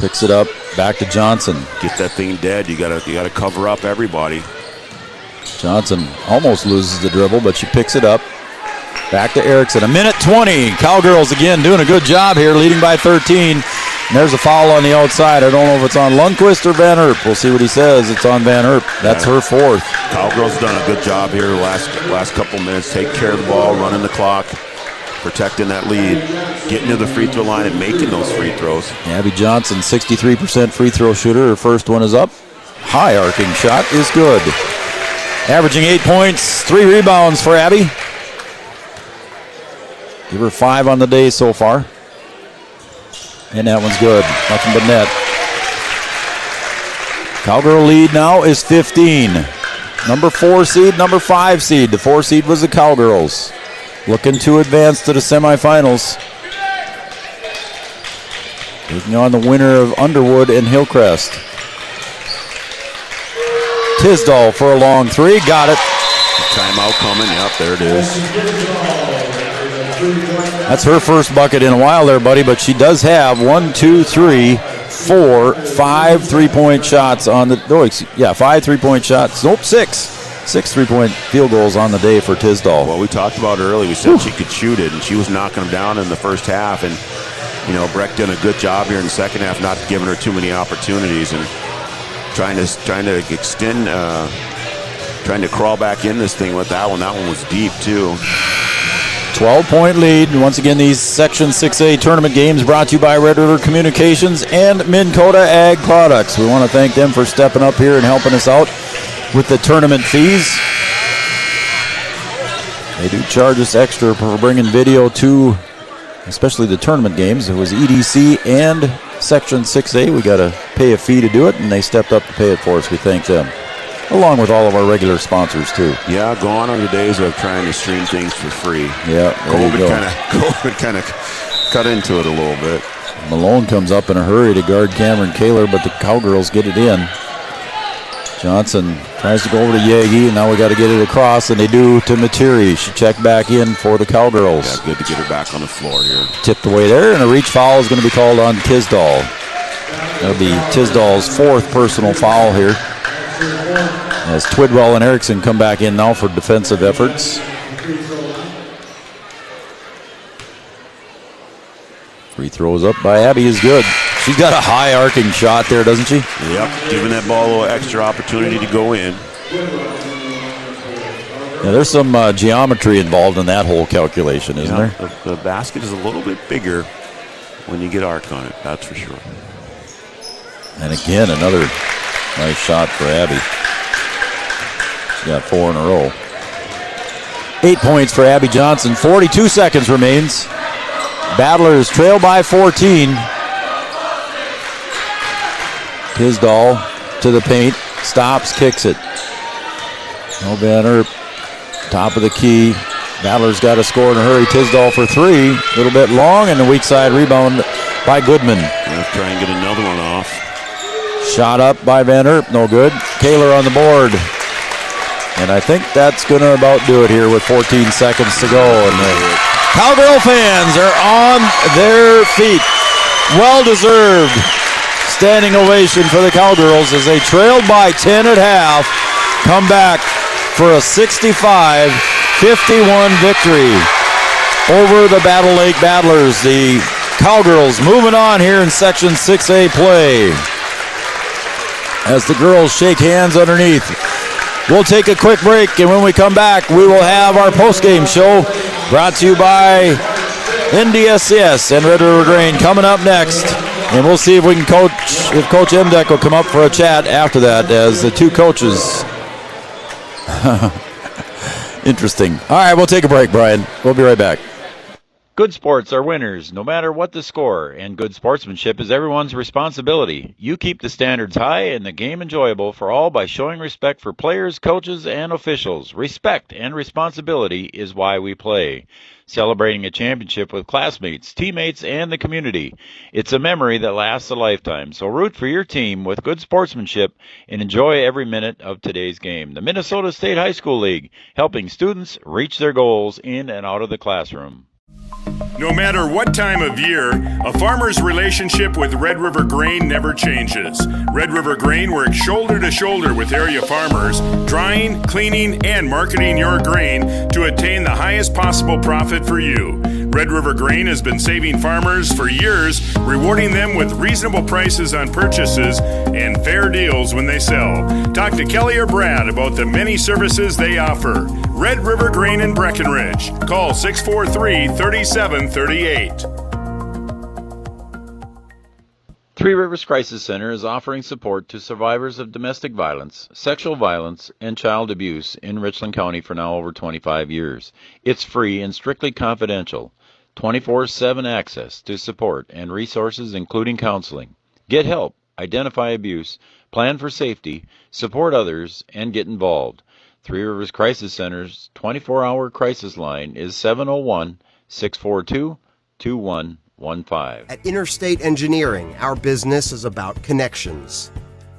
picks it up, back to Johnson. Get that thing dead. You gotta cover up everybody. Johnson almost loses the dribble, but she picks it up. Back to Eriksson. 1:20. Cowgirls again doing a good job here, leading by 13. And there's a foul on the outside. I don't know if it's on Lundquist or Van Herp. We'll see what he says. It's on Van Herp. That's her 4th. Cowgirls done a good job here the last couple minutes. Take care of the ball, running the clock, protecting that lead, getting to the free throw line and making those free throws. Abby Johnson, 63% free throw shooter. Her first one is up. High arcing shot is good. Averaging 8 points, 3 rebounds for Abby. Give her 5 on the day so far. And that one's good. Nothing but net. Cowgirl lead now is 15. Number 4 seed, number 5 seed. The 4 seed was the Cowgirls. Looking to advance to the semifinals. Taking on the winner of Underwood and Hillcrest. Tisdall for a long 3. Got it. Timeout coming. Yep, there it is. That's her first bucket in a while there, buddy, but she does have 5 3-point shots on the, 5 3-point shots. Nope, 6 3-point field goals on the day for Tisdall. Well, we talked about early. We said she could shoot it, and she was knocking them down in the first half. And, Breck done a good job here in the second half, not giving her too many opportunities and trying to extend, trying to crawl back in this thing with that one. That one was deep, too. 12-point lead. And once again, these Section 6A tournament games brought to you by Red River Communications and Minn Kota Ag Products. We want to thank them for stepping up here and helping us out with the tournament fees. They do charge us extra for bringing video to, especially the tournament games. It was EDC and Section 6A. We got to pay a fee to do it, and they stepped up to pay it for us. We thank them, along with all of our regular sponsors too. Yeah, gone are the days of trying to stream things for free. Yeah, COVID kind of cut into it a little bit. Malone comes up in a hurry to guard Cameron Kaler, but the Cowgirls get it in. Johnson tries to go over to Yagi, and now we got to get it across, and they do to Materi. She checked back in for the Cowgirls. Yeah, good to get her back on the floor here. Tipped away there, and a reach foul is going to be called on Tisdall. That'll be Tisdall's 4th personal foul here, as Twidwell and Erickson come back in now for defensive efforts. Free throws up by Abby is good. She's got a high arcing shot there, doesn't she? Yep, giving that ball a little extra opportunity to go in. Yeah, there's some geometry involved in that whole calculation, isn't there? The basket is a little bit bigger when you get arc on it, that's for sure. And again, another nice shot for Abby. She got 4 in a row. 8 points for Abby Johnson. 42 seconds remains. Battlers trail by 14. Tisdall to the paint, stops, kicks it. No Banner, top of the key. Battlers got to score in a hurry. Tisdall for 3, a little bit long, and the weak side rebound by Goodman. Let's try and get another one off. Shot up by Van Erp, no good. Kaler on the board. And I think that's going to about do it here with 14 seconds to go. And the Cowgirl fans are on their feet. Well-deserved standing ovation for the Cowgirls as they trailed by 10 at half. Come back for a 65-51 victory over the Battle Lake Battlers. The Cowgirls moving on here in Section 6A play as the girls shake hands underneath. We'll take a quick break, and when we come back, we will have our post-game show brought to you by NDSCS and Red River Grain coming up next. And we'll see if we can if Coach Emdeck will come up for a chat after that as the two coaches. Interesting. All right, we'll take a break, Brian. We'll be right back. Good sports are winners, no matter what the score, and good sportsmanship is everyone's responsibility. You keep the standards high and the game enjoyable for all by showing respect for players, coaches, and officials. Respect and responsibility is why we play. Celebrating a championship with classmates, teammates, and the community. It's a memory that lasts a lifetime, so root for your team with good sportsmanship and enjoy every minute of today's game. The Minnesota State High School League, helping students reach their goals in and out of the classroom. No matter what time of year, a farmer's relationship with Red River Grain never changes. Red River Grain works shoulder to shoulder with area farmers, drying, cleaning, and marketing your grain to attain the highest possible profit for you. Red River Grain has been saving farmers for years, rewarding them with reasonable prices on purchases and fair deals when they sell. Talk to Kelly or Brad about the many services they offer. Red River Grain in Breckenridge. Call 643-3738. Three Rivers Crisis Center is offering support to survivors of domestic violence, sexual violence, and child abuse in Richland County for now over 25 years. It's free and strictly confidential. 24/7 access to support and resources including counseling. Get help, identify abuse, plan for safety, support others, and get involved. Three Rivers Crisis Center's 24-hour crisis line is 701-642-2115. At Interstate Engineering, our business is about connections.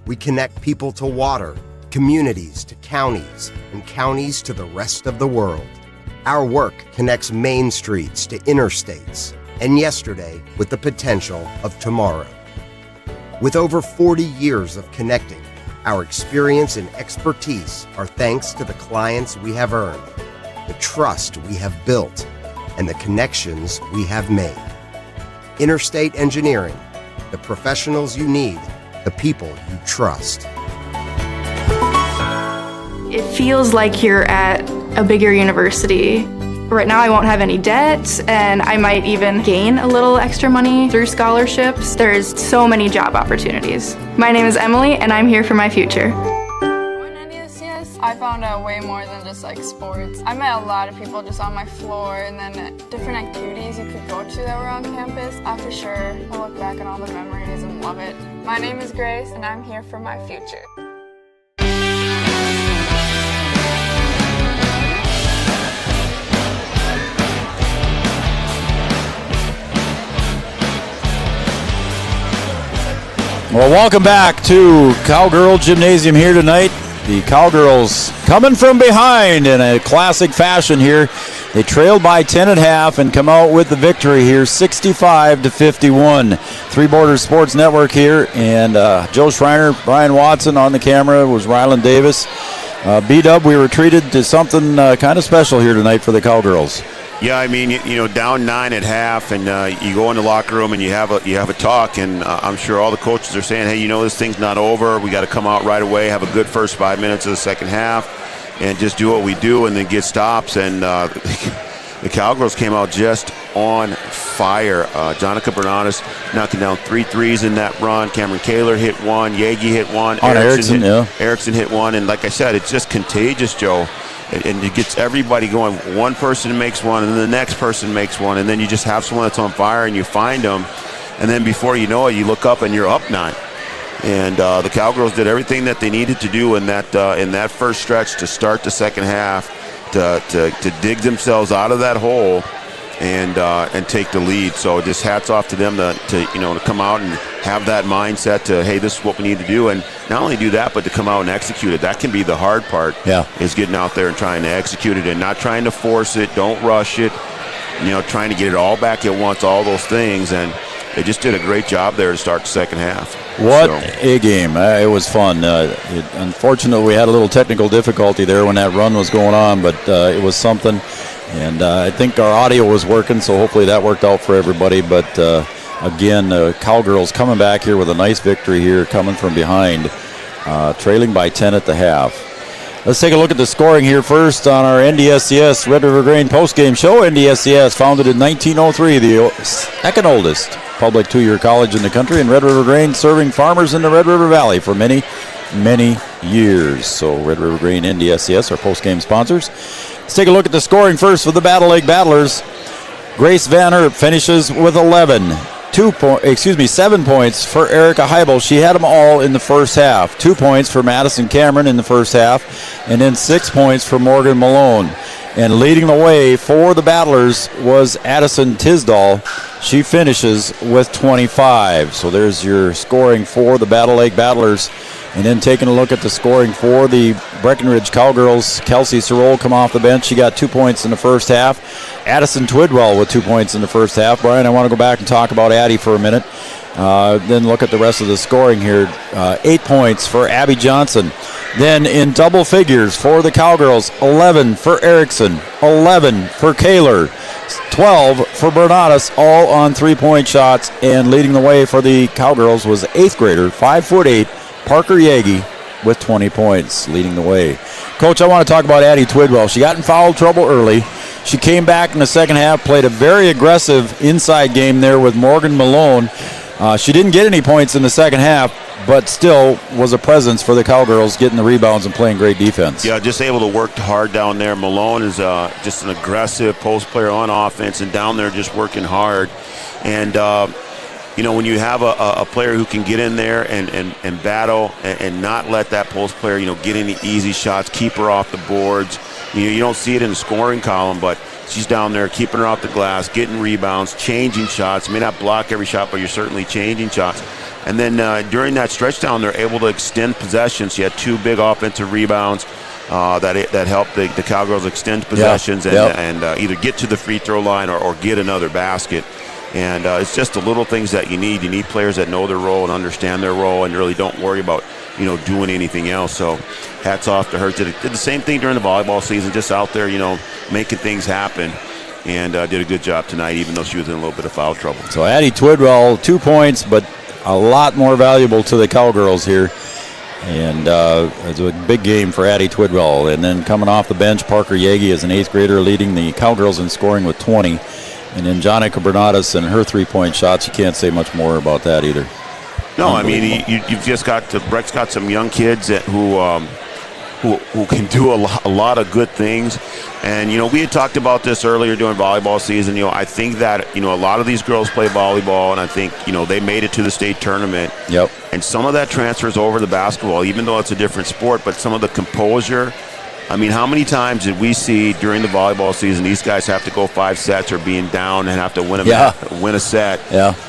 We connect people to water, communities to counties, and counties to the rest of the world. Our work connects main streets to interstates, and yesterday with the potential of tomorrow. With over 40 years of connecting, our experience and expertise are thanks to the clients we have earned, the trust we have built, and the connections we have made. Interstate Engineering, the professionals you need, the people you trust. It feels like you're at a bigger university. Right now I won't have any debt, and I might even gain a little extra money through scholarships. There's so many job opportunities. My name is Emily, and I'm here for my future. I found out way more than just like sports. I met a lot of people just on my floor, and then different activities you could go to that were on campus. I for sure will look back at all the memories and love it. My name is Grace, and I'm here for my future. Well, welcome back to Cowgirl Gymnasium here tonight. The Cowgirls coming from behind in a classic fashion here. They trailed by 10 at half and come out with the victory here, 65-51. Three Borders Sports Network here, and Joe Schreiner, Brian Watson on the camera, was Rylan Davis. B-Dub, we were treated to something kind of special here tonight for the Cowgirls. Yeah, I mean, you know, down 9 at half, and you go in the locker room and you have a talk, and I'm sure all the coaches are saying, hey, you know, this thing's not over. We got to come out right away, have a good first 5 minutes of the second half, and just do what we do, and then get stops. And the Cowgirls came out just on fire. Jonica Bernardes knocking down 3 threes in that run. Cameron Kaler hit one. Yagi hit one. Erickson hit one. And like I said, it's just contagious, Joe. And it gets everybody going. One person makes one, and then the next person makes one, and then you just have someone that's on fire, and you find them, and then before you know it, you look up and you're up 9. And the Cowgirls did everything that they needed to do in that first stretch to start the second half to dig themselves out of that hole and take the lead. So just hats off to them to come out and have that mindset to, hey, this is what we need to do, and not only do that, but to come out and execute it. That can be the hard part. Yeah, is getting out there and trying to execute it and not trying to force it. Don't rush it. You know, trying to get it all back at once. All those things, and they just did a great job there to start the second half. What a game. It was fun. Unfortunately, we had a little technical difficulty there when that run was going on, but it was something. And I think our audio was working, so hopefully that worked out for everybody. But again, Cowgirls coming back here with a nice victory here, coming from behind, trailing by 10 at the half. Let's take a look at the scoring here first on our NDSCS Red River Grain postgame show. NDSCS, founded in 1903, the second oldest public two-year college in the country, and Red River Grain serving farmers in the Red River Valley for many, many years. So Red River Grain, NDSCS, our postgame sponsors. Let's take a look at the scoring first for the Battle Lake Battlers. Grace Van Erp finishes with 7 points for Erica Heibel. She had them all in the first half. 2 points for Madison Cameron in the first half, and then 6 points for Morgan Malone. And leading the way for the Battlers was Addison Tisdall. She finishes with 25. So there's your scoring for the Battle Lake Battlers. And then taking a look at the scoring for the Breckenridge Cowgirls, Kelsey Sorrell come off the bench. She got 2 points in the first half. Addison Twidwell with 2 points in the first half. Brian, I want to go back and talk about Addie for a minute. Then look at the rest of the scoring here. 8 points for Abby Johnson. Then in double figures for the Cowgirls, 11 for Erickson, 11 for Kaler, 12 for Bernardes, all on three-point shots. And leading the way for the Cowgirls was 8th grader, 5'8", Parker Yagi with 20 points, leading the way. Coach, I want to talk about Addie Twidwell. She got in foul trouble early. She came back in the second half, played a very aggressive inside game there with Morgan Malone. She didn't get any points in the second half, but still was a presence for the Cowgirls, getting the rebounds and playing great defense. Yeah, just able to work hard down there. Malone is just an aggressive post player on offense and down there just working hard. And when you have a player who can get in there and battle and not let that post player, get any easy shots, keep her off the boards. You don't see it in the scoring column, but she's down there keeping her off the glass, getting rebounds, changing shots. May not block every shot, but you're certainly changing shots. And then during that stretch down, they're able to extend possessions. She had 2 big offensive rebounds that helped the Cowgirls extend possessions and either get to the free throw line or get another basket. And it's just the little things that you need. You need players that know their role and understand their role and really don't worry about, doing anything else. So hats off to her. Did the same thing during the volleyball season, just out there, making things happen. And did a good job tonight, even though she was in a little bit of foul trouble. So Addie Twidwell, 2 points, but a lot more valuable to the Cowgirls here. And it's a big game for Addie Twidwell. And then coming off the bench, Parker Yagi is an 8th grader leading the Cowgirls in scoring with 20. And then Jonica Bernardes and her 3-point shots, you can't say much more about that either. No, I mean, you've just got Breck's got some young kids who who can do a lot of good things. And, we had talked about this earlier during volleyball season. I think that, a lot of these girls play volleyball, and I think, they made it to the state tournament. Yep. And some of that transfers over to basketball, even though it's a different sport, but some of the composure. I mean, how many times did we see during the volleyball season these guys have to go 5 sets or being down and have to win a set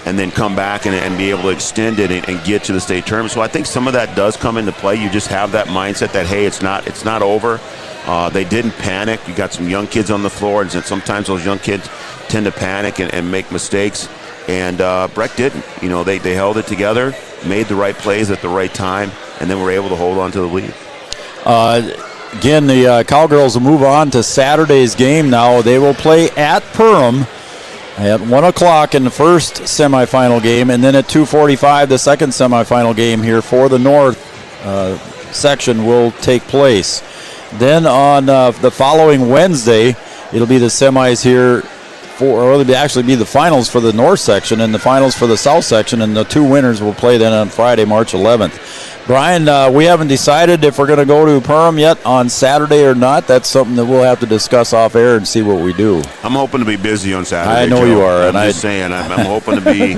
and then come back and be able to extend it and get to the state tournament? So I think some of that does come into play. You just have that mindset that, hey, it's not over. They didn't panic. You got some young kids on the floor, and sometimes those young kids tend to panic and make mistakes. And Breck didn't. They held it together, made the right plays at the right time, and then were able to hold on to the lead. Again, the Cowgirls will move on to Saturday's game now. They will play at Perham at 1 o'clock in the first semifinal game, and then at 2:45 the second semifinal game here for the North section will take place. Then on the following Wednesday, it'll be the semis here, it'll actually be the finals for the North section and the finals for the South section, and the 2 winners will play then on Friday, March 11th. Brian, we haven't decided if we're going to go to Perham yet on Saturday or not. That's something that we'll have to discuss off air and see what we do. I'm hoping to be busy on Saturday. I know Joe. you are. I'm just saying, I'm hoping to be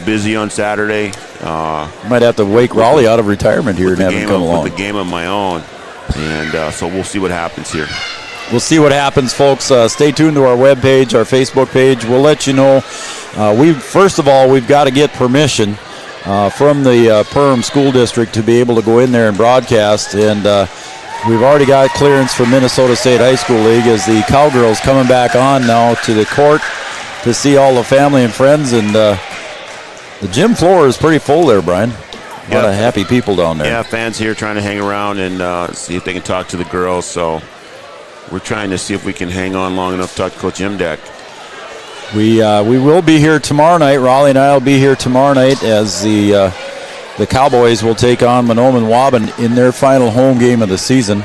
busy on Saturday. Might have to wake Raleigh out of retirement here and have him come along. With the game of my own, and so we'll see what happens here. We'll see what happens, folks. Stay tuned to our webpage, our Facebook page. We'll let you know. First of all, we've got to get permission from the Perham School District to be able to go in there and broadcast. And we've already got clearance from Minnesota State High School League as the Cowgirls coming back on now to the court to see all the family and friends. And the gym floor is pretty full there, Brian. A lot of happy people down there. Yeah, fans here trying to hang around and see if they can talk to the girls. So we're trying to see if we can hang on long enough to talk to Coach Imdek. We will be here tomorrow night. Raleigh and I will be here tomorrow night as the Cowboys will take on Mahnomen Waban in their final home game of the season.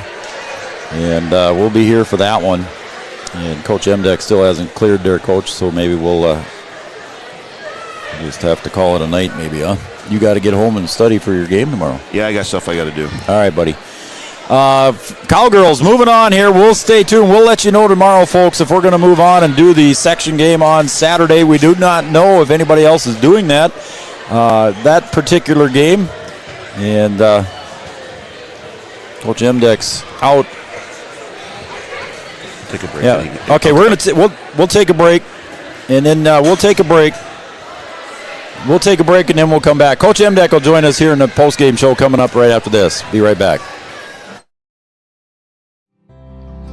And we'll be here for that one. And Coach Imdek still hasn't cleared their coach, so maybe we'll just have to call it a night maybe, huh? You got to get home and study for your game tomorrow. Yeah, I got stuff I got to do. All right, buddy. Cowgirls, moving on here. We'll stay tuned. We'll let you know tomorrow, folks, if we're going to move on and do the section game on Saturday. We do not know if anybody else is doing that particular game. And Coach Imdek's out. Take a break. Yeah. Okay, we'll take a break, and then we'll take a break. We'll take a break, and then we'll come back. Coach Imdek will join us here in the post-game show coming up right after this. Be right back.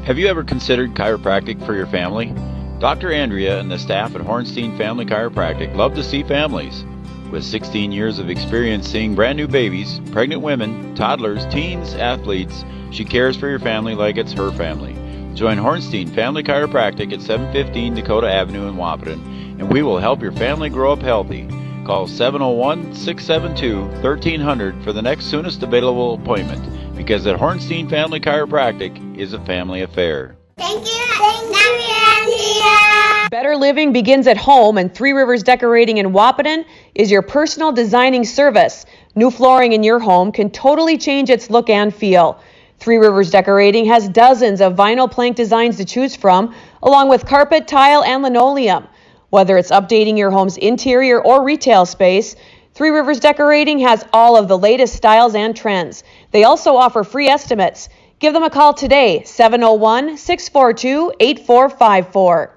Have you ever considered chiropractic for your family? Dr. Andrea and the staff at Hornstein Family Chiropractic love to see families. With 16 years of experience seeing brand new babies, pregnant women, toddlers, teens, athletes, she cares for your family like it's her family. Join Hornstein Family Chiropractic at 715 Dakota Avenue in Wapaton, and we will help your family grow up healthy. Call 701-672-1300 for the next soonest available appointment, because at Hornstein Family Chiropractic is a family affair. Thank you, Andrea. Better living begins at home, and Three Rivers Decorating in Wapaton is your personal designing service. New flooring in your home can totally change its look and feel. Three Rivers Decorating has dozens of vinyl plank designs to choose from, along with carpet, tile, and linoleum. Whether it's updating your home's interior or retail space, Three Rivers Decorating has all of the latest styles and trends. They also offer free estimates. Give them a call today, 701-642-8454.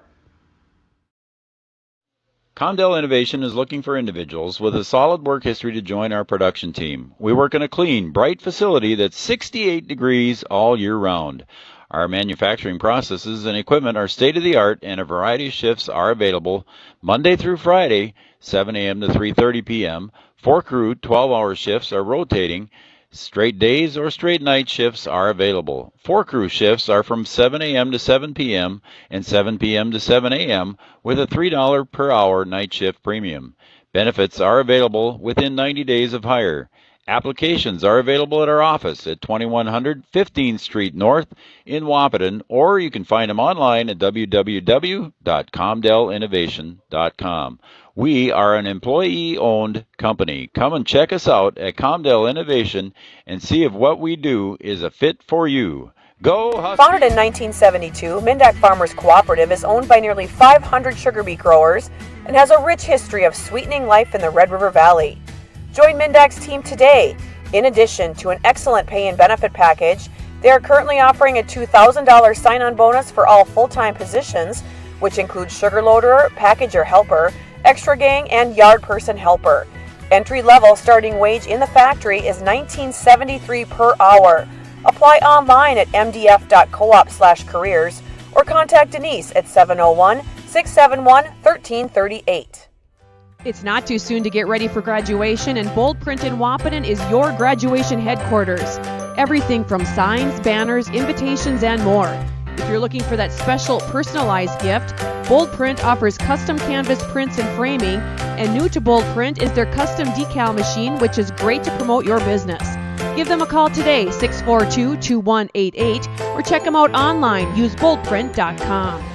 Condell Innovation is looking for individuals with a solid work history to join our production team. We work in a clean, bright facility that's 68 degrees all year round. Our manufacturing processes and equipment are state-of-the-art, and a variety of shifts are available Monday through Friday, 7 a.m. to 3:30 p.m. 4 crew 12-hour shifts are rotating. Straight days or straight night shifts are available. 4 crew shifts are from 7 a.m. to 7 p.m. and 7 p.m. to 7 a.m. with a $3 per hour night shift premium. Benefits are available within 90 days of hire. Applications are available at our office at 2100 15th Street North in Wahpeton, or you can find them online at www.comdelinnovation.com. We are an employee-owned company. Come and check us out at Comdel Innovation and see if what we do is a fit for you. Go Huskies! Founded in 1972, Mindak Farmers Cooperative is owned by nearly 500 sugar beet growers and has a rich history of sweetening life in the Red River Valley. Join Mindak's team today. In addition to an excellent pay and benefit package, they are currently offering a $2,000 sign-on bonus for all full-time positions, which includes sugar loader, packager helper, extra gang, and yard person helper. Entry-level starting wage in the factory is $19.73 per hour. Apply online at mdf.coop/careers or contact Denise at 701-671-1338. It's not too soon to get ready for graduation, and Bold Print in Wahpeton is your graduation headquarters. Everything from signs, banners, invitations, and more. If you're looking for that special personalized gift, Bold Print offers custom canvas prints and framing, and new to Bold Print is their custom decal machine, which is great to promote your business. Give them a call today, 642-2188, or check them out online. Use boldprint.com.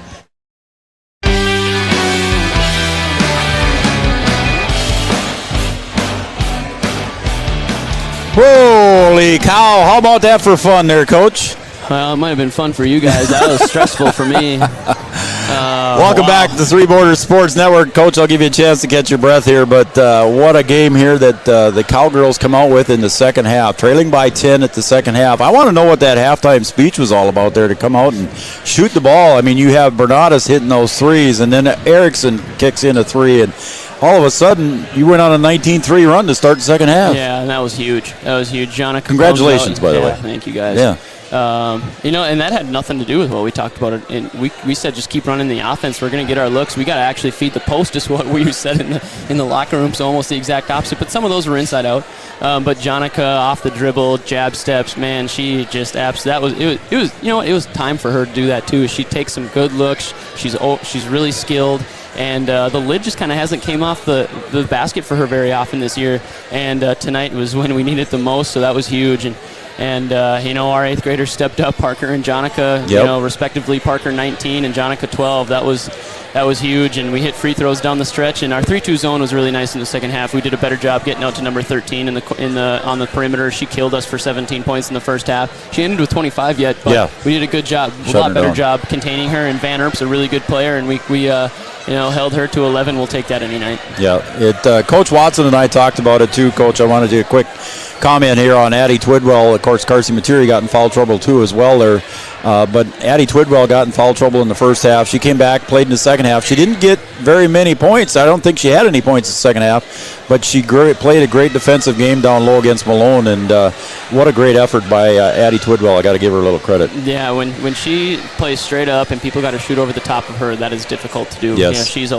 Holy cow, how about that for fun there, Coach? Well, it might have been fun for you guys. That was stressful for me. Welcome back to the Three Borders Sports Network. Coach, I'll give you a chance to catch your breath here, but what a game here that the Cowgirls come out with in the second half, trailing by 10 at the second half. I want to know what that halftime speech was all about there, to come out and shoot the ball. I mean, you have Bernadas hitting those threes, and then Erickson kicks in a three, and all of a sudden, you went on a 19-3 run to start the second half. Yeah, and that was huge. That was huge. Johnna, congratulations, by the way. Thank you, guys. Yeah. And that had nothing to do with what we talked about. And we said just keep running the offense. We're going to get our looks. We got to actually feed the post, is what we said in the locker room. So almost the exact opposite. But some of those were inside out. But Jonica off the dribble, jab steps, man, she just it was time for her to do that too. She takes some good looks. She's really skilled. And the lid just kind of hasn't came off the basket for her very often this year. And tonight was when we needed it the most, so that was huge. And our 8th graders stepped up, Parker and Jonica, respectively, Parker 19 and Jonica 12. That was huge, and we hit free throws down the stretch, and our 3-2 zone was really nice in the second half. We did a better job getting out to number 13 on the perimeter. She killed us for 17 points in the first half. She ended with 25 yet, but we did a good job, a lot better job containing her, and Van Erp's a really good player, and we held her to 11. We'll take that any night. Yeah, Coach Watson and I talked about it too, Coach. I wanted to do a quick comment here on Addie Twidwell. Of course, Carsey Materi got in foul trouble too as well there. But Addie Twidwell got in foul trouble in the first half. She came back, played in the second half. She didn't get very many points. I don't think she had any points in the second half, but she played a great defensive game down low against Malone, and what a great effort by Addie Twidwell. I got to give her a little credit. Yeah, when she plays straight up and people got to shoot over the top of her, that is difficult to do. Yes. She's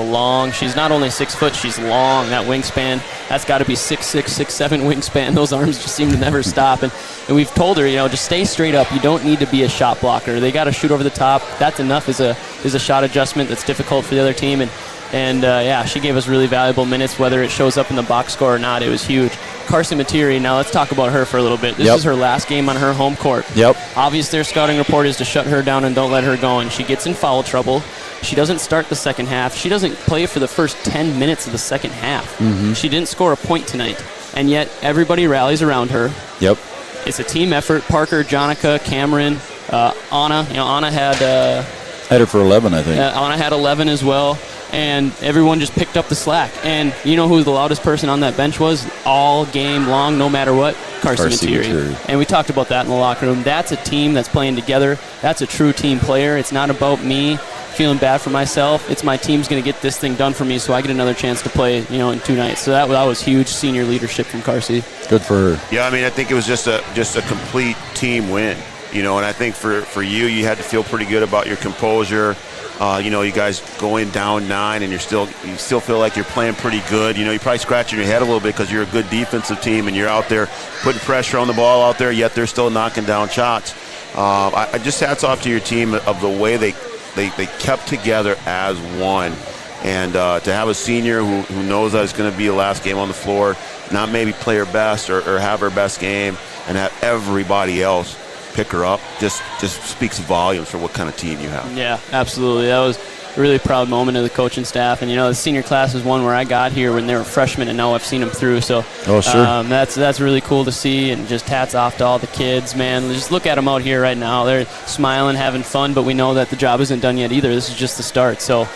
she's not only 6 foot, she's long. That wingspan, that's got to be 6'6", 6'7" wingspan. Those arms just seem to never stop. And we've told her, just stay straight up. You don't need to be a shot blocker. They got to shoot over the top. That's enough is a shot adjustment that's difficult for the other team. And she gave us really valuable minutes, whether it shows up in the box score or not. It was huge. Carson Materi, now let's talk about her for a little bit. This is her last game on her home court. Obviously, their scouting report is to shut her down and don't let her go, and she gets in foul trouble. She doesn't start the second half. She doesn't play for the first 10 minutes of the second half. Mm-hmm. She didn't score a point tonight, and yet everybody rallies around her. It's a team effort. Parker, Jonica, Cameron, Anna. Anna had her for 11, I think. Anna had 11 as well. And everyone just picked up the slack. And you know who the loudest person on that bench was all game long, no matter what? Carson Materi. And we talked about that in the locker room. That's a team that's playing together. That's a true team player. It's not about me feeling bad for myself. It's my team's going to get this thing done for me so I get another chance to play, in 2 nights. So that was huge senior leadership from Carsey. Good for her. Yeah, I think it was just a complete team win. And I think for you had to feel pretty good about your composure. You guys going down 9, and you still feel like you're playing pretty good. You're probably scratching your head a little bit because you're a good defensive team and you're out there putting pressure on the ball out there, yet they're still knocking down shots. I just hats off to your team of the way they kept together as one. And to have a senior who knows that it's going to be the last game on the floor, not maybe play her best or have her best game, and have everybody else pick her up, just speaks volumes for what kind of team you have. Yeah, absolutely. That was a really proud moment of the coaching staff. And, the senior class was one where I got here when they were freshmen, and now I've seen them through. So that's really cool to see, and just hats off to all the kids, man. Just look at them out here right now. They're smiling, having fun, but we know that the job isn't done yet either. This is just the start. So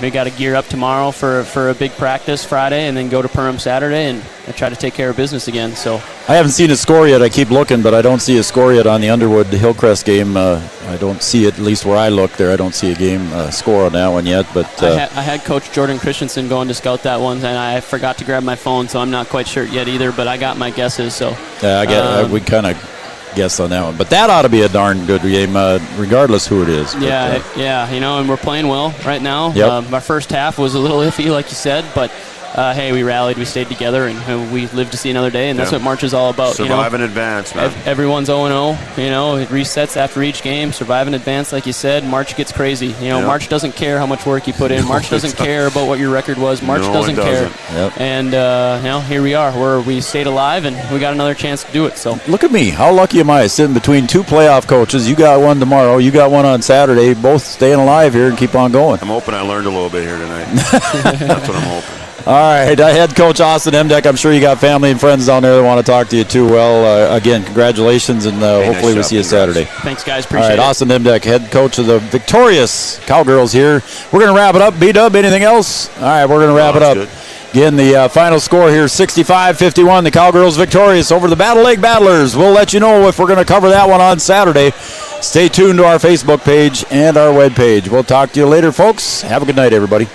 we got to gear up tomorrow for a big practice Friday, and then go to Perham Saturday and try to take care of business again. So I haven't seen a score yet. I keep looking, but I don't see a score yet on the Underwood Hillcrest game. I don't see it, at least where I look there. I don't see a game score on that one yet. But I had Coach Jordan Christensen going to scout that one, and I forgot to grab my phone, so I'm not quite sure yet either. But I got my guesses. So yeah, we kind of guessed on that one. But that ought to be a darn good game, regardless who it is. Yeah, and we're playing well right now. Yep. Our first half was a little iffy, like you said, but hey, we rallied, we stayed together, and we lived to see another day, and that's what March is all about. Survive and advance, man. Everyone's 0-0. It resets after each game. Survive and advance, like you said. March gets crazy. March doesn't care how much work you put in. March doesn't care about what your record was. March doesn't care. Yep. And here we are, where we stayed alive, and we got another chance to do it. So look at me. How lucky am I, sitting between two playoff coaches? You got one tomorrow. You got one on Saturday. Both staying alive here and keep on going. I'm hoping I learned a little bit here tonight. That's what I'm hoping. All right, head coach Austin Emdeck. I'm sure you got family and friends down there that want to talk to you too. Well, again, congratulations, and hopefully we see you Saturday. Thanks, guys. Appreciate it. All right, Austin Emdeck, head coach of the victorious Cowgirls here. We're going to wrap it up. B-Dub, anything else? All right, we're going to wrap it up. Good. Again, the final score here, 65-51. The Cowgirls victorious over the Battle Lake Battlers. We'll let you know if we're going to cover that one on Saturday. Stay tuned to our Facebook page and our webpage. We'll talk to you later, folks. Have a good night, everybody.